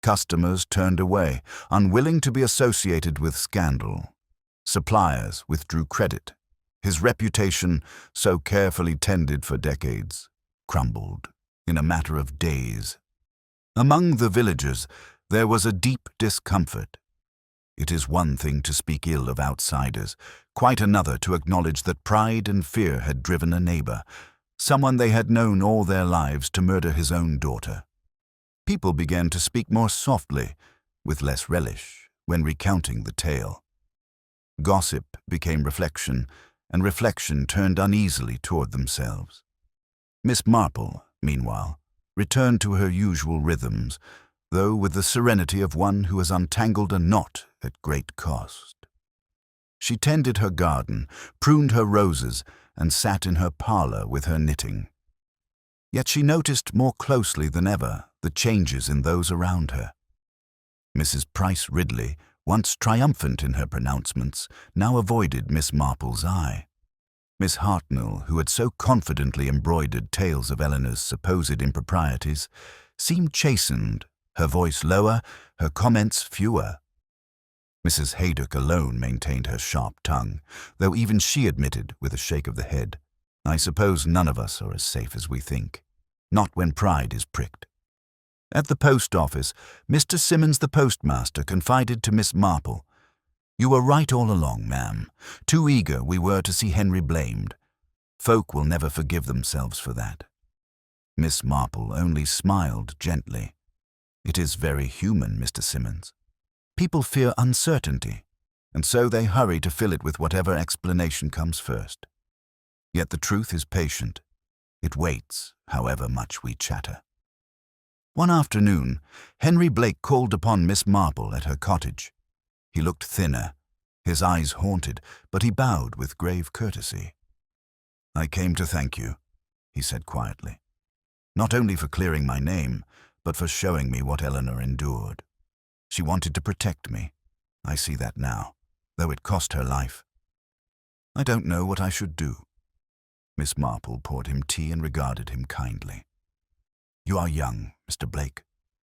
Customers turned away, unwilling to be associated with scandal. Suppliers withdrew credit. His reputation, so carefully tended for decades, crumbled in a matter of days. Among the villagers, there was a deep discomfort. It is one thing to speak ill of outsiders, quite another to acknowledge that pride and fear had driven a neighbor, someone they had known all their lives, to murder his own daughter. People began to speak more softly, with less relish, when recounting the tale. Gossip became reflection, and reflection turned uneasily toward themselves. Miss Marple, meanwhile, returned to her usual rhythms, though with the serenity of one who has untangled a knot at great cost. She tended her garden, pruned her roses, and sat in her parlour with her knitting. Yet she noticed more closely than ever the changes in those around her. Mrs. Price Ridley, once triumphant in her pronouncements, now avoided Miss Marple's eye. Miss Hartnell, who had so confidently embroidered tales of Eleanor's supposed improprieties, seemed chastened, her voice lower, her comments fewer. Mrs. Haydock alone maintained her sharp tongue, though even she admitted, with a shake of the head, "I suppose none of us are as safe as we think. Not when pride is pricked." At the post office, Mr. Simmons the postmaster confided to Miss Marple, "You were right all along, ma'am. Too eager we were to see Henry blamed. Folk will never forgive themselves for that." Miss Marple only smiled gently. "It is very human, Mr. Simmons. People fear uncertainty, and so they hurry to fill it with whatever explanation comes first. Yet the truth is patient. It waits, however much we chatter." One afternoon, Henry Blake called upon Miss Marple at her cottage. He looked thinner, his eyes haunted, but he bowed with grave courtesy. "I came to thank you," he said quietly, "not only for clearing my name, but for showing me what Eleanor endured. She wanted to protect me. I see that now, though it cost her life. I don't know what I should do." Miss Marple poured him tea and regarded him kindly. "You are young, Mr. Blake.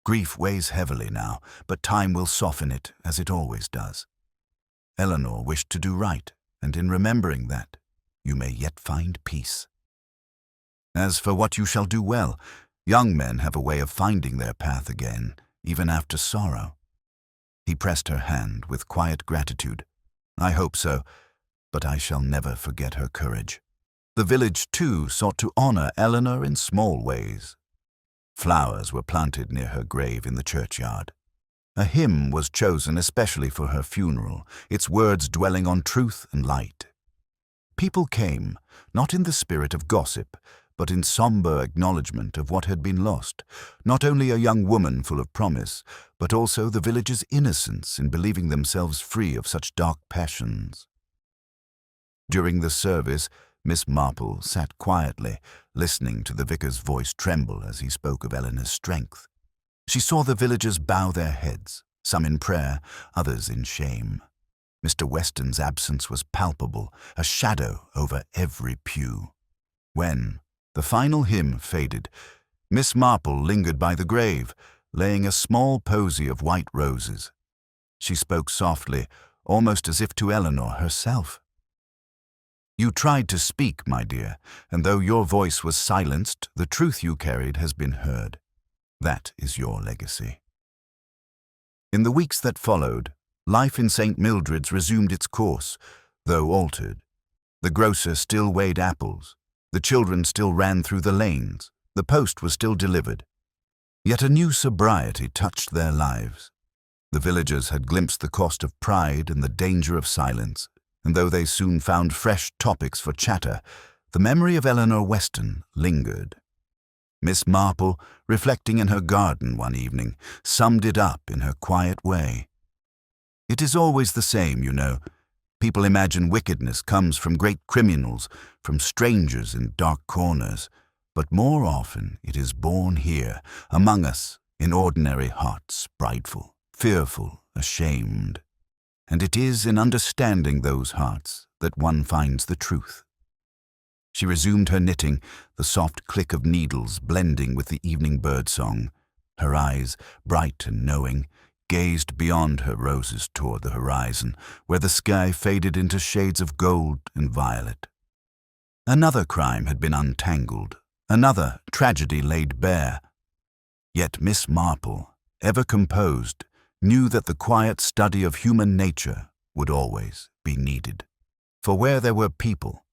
Grief weighs heavily now, but time will soften it, as it always does. Eleanor wished to do right, and in remembering that, you may yet find peace. As for what you shall do well, young men have a way of finding their path again, even after sorrow." He pressed her hand with quiet gratitude. "I hope so, but I shall never forget her courage." The village, too, sought to honor Eleanor in small ways. Flowers were planted near her grave in the churchyard. A hymn was chosen especially for her funeral, its words dwelling on truth and light. People came, not in the spirit of gossip, but in somber acknowledgement of what had been lost, not only a young woman full of promise, but also the village's innocence in believing themselves free of such dark passions. During the service, Miss Marple sat quietly, listening to the vicar's voice tremble as he spoke of Eleanor's strength. She saw the villagers bow their heads, some in prayer, others in shame. Mr. Weston's absence was palpable, a shadow over every pew. When the final hymn faded, Miss Marple lingered by the grave, laying a small posy of white roses. She spoke softly, almost as if to Eleanor herself. "You tried to speak, my dear, and though your voice was silenced, the truth you carried has been heard. That is your legacy." In the weeks that followed, life in St. Mildred's resumed its course, though altered. The grocer still weighed apples. The children still ran through the lanes. The post was still delivered. Yet a new sobriety touched their lives. The villagers had glimpsed the cost of pride and the danger of silence, and though they soon found fresh topics for chatter, the memory of Eleanor Weston lingered. Miss Marple, reflecting in her garden one evening, summed it up in her quiet way. "It is always the same, you know. People imagine wickedness comes from great criminals, from strangers in dark corners, but more often it is born here, among us, in ordinary hearts, prideful, fearful, ashamed. And it is in understanding those hearts that one finds the truth." She resumed her knitting, the soft click of needles blending with the evening birdsong. Her eyes, bright and knowing, gazed beyond her roses toward the horizon, where the sky faded into shades of gold and violet. Another crime had been untangled, another tragedy laid bare. Yet Miss Marple, ever composed, knew that the quiet study of human nature would always be needed. For where there were people,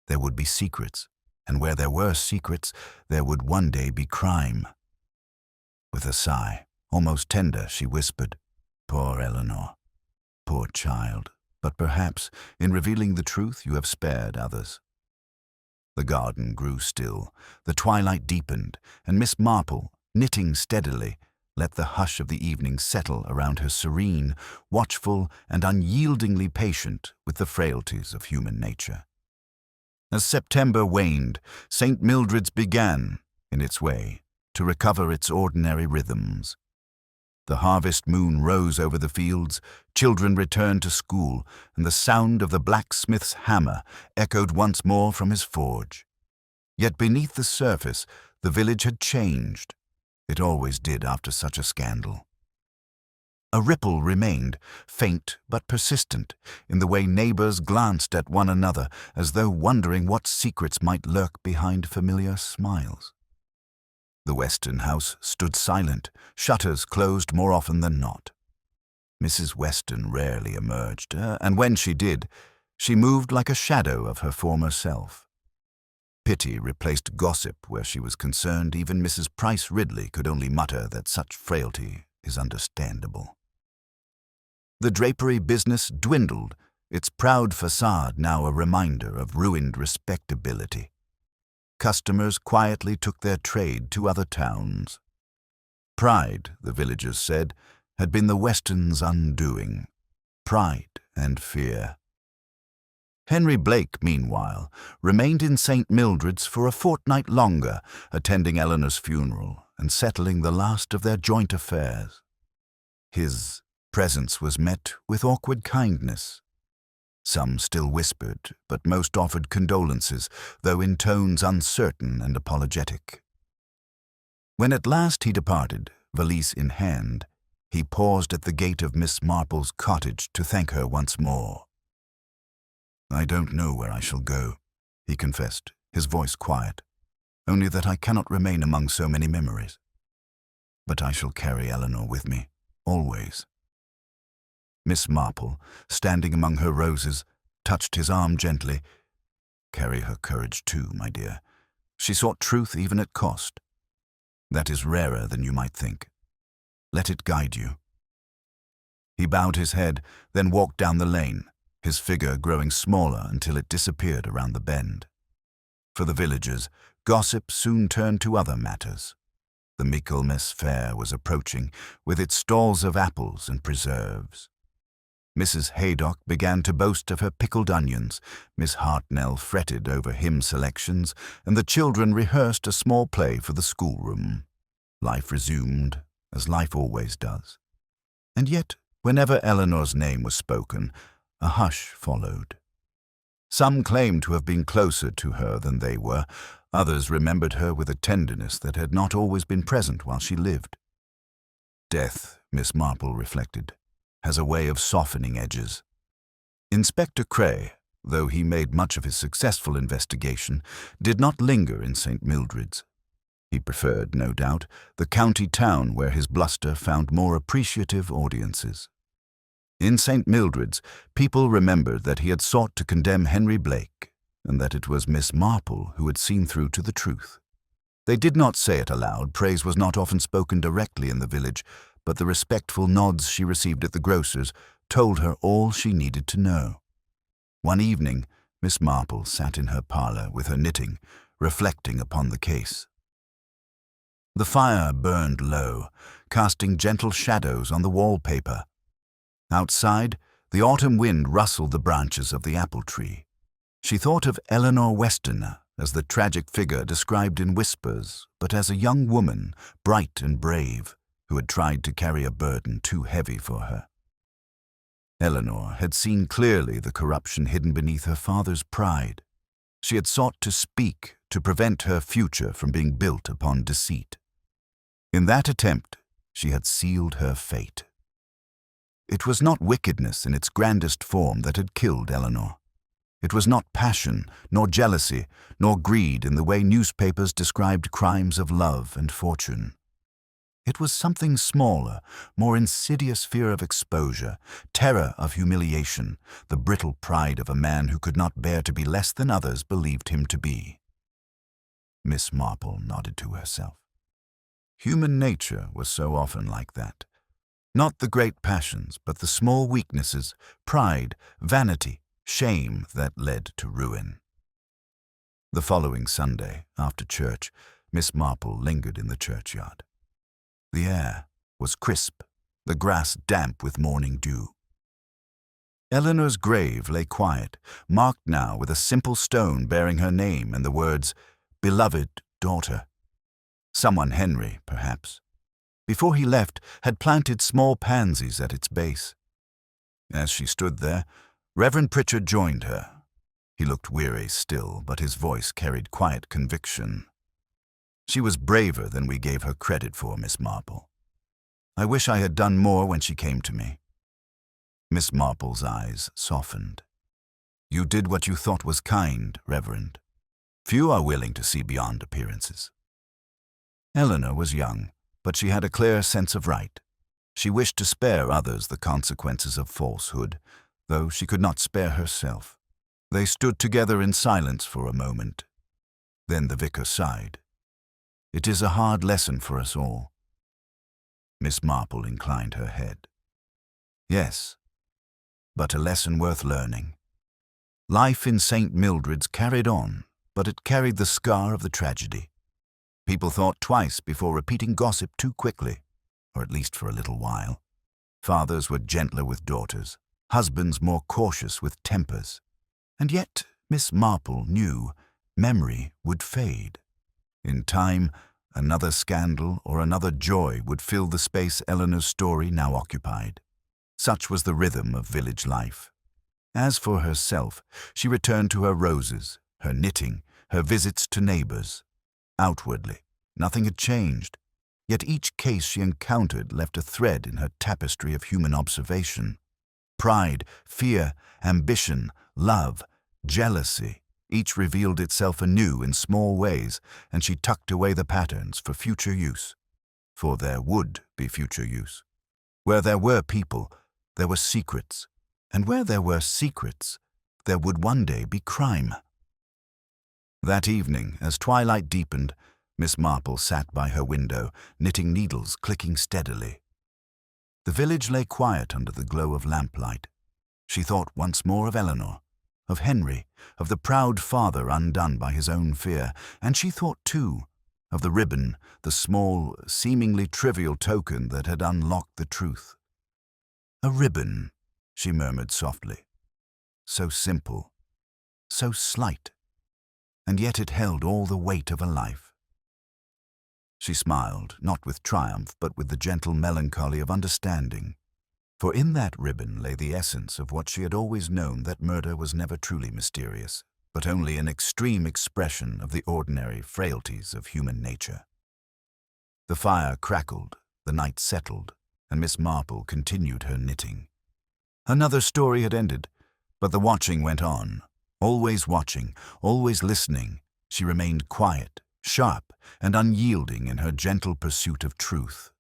there would be secrets, and where there were secrets, there would one day be crime. With a sigh, almost tender, she whispered, "Poor Eleanor, poor child, but perhaps, in revealing the truth, you have spared others." The garden grew still, the twilight deepened, and Miss Marple, knitting steadily, let the hush of the evening settle around her serene, watchful, and unyieldingly patient with the frailties of human nature. As September waned, St. Mildred's began, in its way, to recover its ordinary rhythms. The harvest moon rose over the fields, children returned to school, and the sound of the blacksmith's hammer echoed once more from his forge. Yet beneath the surface, the village had changed. It always did after such a scandal. A ripple remained, faint but persistent, in the way neighbors glanced at one another as though wondering what secrets might lurk behind familiar smiles. The Weston house stood silent, shutters closed more often than not. Mrs. Weston rarely emerged, and when she did, she moved like a shadow of her former self. Pity replaced gossip where she was concerned. Even Mrs. Price Ridley could only mutter that such frailty is understandable. The drapery business dwindled, its proud facade now a reminder of ruined respectability. Customers quietly took their trade to other towns. Pride, the villagers said, had been the Westons' undoing. Pride and fear. Henry Blake, meanwhile, remained in St. Mildred's for a fortnight longer, attending Eleanor's funeral and settling the last of their joint affairs. His presence was met with awkward kindness. Some still whispered, but most offered condolences, though in tones uncertain and apologetic. When at last he departed, valise in hand, he paused at the gate of Miss Marple's cottage to thank her once more. "I don't know where I shall go," he confessed, his voice quiet, "only that I cannot remain among so many memories. But I shall carry Eleanor with me, always." Miss Marple, standing among her roses, touched his arm gently. "Carry her courage too, my dear. She sought truth even at cost. That is rarer than you might think. Let it guide you." He bowed his head, then walked down the lane, his figure growing smaller until it disappeared around the bend. For the villagers, gossip soon turned to other matters. The Michaelmas fair was approaching, with its stalls of apples and preserves. Mrs. Haydock began to boast of her pickled onions, Miss Hartnell fretted over hymn selections, and the children rehearsed a small play for the schoolroom. Life resumed, as life always does. And yet, whenever Eleanor's name was spoken, a hush followed. Some claimed to have been closer to her than they were. Others remembered her with a tenderness that had not always been present while she lived. Death, Miss Marple reflected, has a way of softening edges. Inspector Cray, though he made much of his successful investigation, did not linger in St. Mildred's. He preferred, no doubt, the county town where his bluster found more appreciative audiences. In St. Mildred's, people remembered that he had sought to condemn Henry Blake, and that it was Miss Marple who had seen through to the truth. They did not say it aloud. Praise was not often spoken directly in the village, but the respectful nods she received at the grocer's told her all she needed to know. One evening, Miss Marple sat in her parlour with her knitting, reflecting upon the case. The fire burned low, casting gentle shadows on the wallpaper. Outside, the autumn wind rustled the branches of the apple tree. She thought of Eleanor Weston as the tragic figure described in whispers, but as a young woman, bright and brave, who had tried to carry a burden too heavy for her. Eleanor had seen clearly the corruption hidden beneath her father's pride. She had sought to speak to prevent her future from being built upon deceit. In that attempt, she had sealed her fate. It was not wickedness in its grandest form that had killed Eleanor. It was not passion, nor jealousy, nor greed in the way newspapers described crimes of love and fortune. It was something smaller, more insidious fear of exposure, terror of humiliation, the brittle pride of a man who could not bear to be less than others believed him to be. Miss Marple nodded to herself. Human nature was so often like that. Not the great passions, but the small weaknesses, pride, vanity, shame that led to ruin. The following Sunday, after church, Miss Marple lingered in the churchyard. The air was crisp, the grass damp with morning dew. Eleanor's grave lay quiet, marked now with a simple stone bearing her name and the words, "Beloved daughter." Someone, Henry, perhaps, before he left, had planted small pansies at its base. As she stood there, Reverend Pritchard joined her. He looked weary still, but his voice carried quiet conviction. "She was braver than we gave her credit for, Miss Marple. I wish I had done more when she came to me." Miss Marple's eyes softened. "You did what you thought was kind, Reverend. Few are willing to see beyond appearances." Eleanor was young, but she had a clear sense of right. She wished to spare others the consequences of falsehood, though she could not spare herself. They stood together in silence for a moment. Then the vicar sighed. "It is a hard lesson for us all." Miss Marple inclined her head. "Yes, but a lesson worth learning. Life in St. Mildred's carried on, but it carried the scar of the tragedy. People thought twice before repeating gossip too quickly, or at least for a little while. Fathers were gentler with daughters, husbands more cautious with tempers. And yet Miss Marple knew memory would fade. In time, another scandal or another joy would fill the space Eleanor's story now occupied. Such was the rhythm of village life. As for herself, she returned to her roses, her knitting, her visits to neighbors. Outwardly, nothing had changed, yet each case she encountered left a thread in her tapestry of human observation. Pride, fear, ambition, love, jealousy, each revealed itself anew in small ways, and she tucked away the patterns for future use. For there would be future use. Where there were people, there were secrets, and where there were secrets, there would one day be crime. That evening, as twilight deepened, Miss Marple sat by her window, knitting needles clicking steadily. The village lay quiet under the glow of lamplight. She thought once more of Eleanor, of Henry, of the proud father undone by his own fear, and she thought, too, of the ribbon, the small, seemingly trivial token that had unlocked the truth. "A ribbon," she murmured softly. So simple, so slight, and yet it held all the weight of a life. She smiled, not with triumph, but with the gentle melancholy of understanding. For in that ribbon lay the essence of what she had always known, that murder was never truly mysterious, but only an extreme expression of the ordinary frailties of human nature. The fire crackled, the night settled, and Miss Marple continued her knitting. Another story had ended, but the watching went on. Always watching, always listening, she remained quiet, sharp, and unyielding in her gentle pursuit of truth.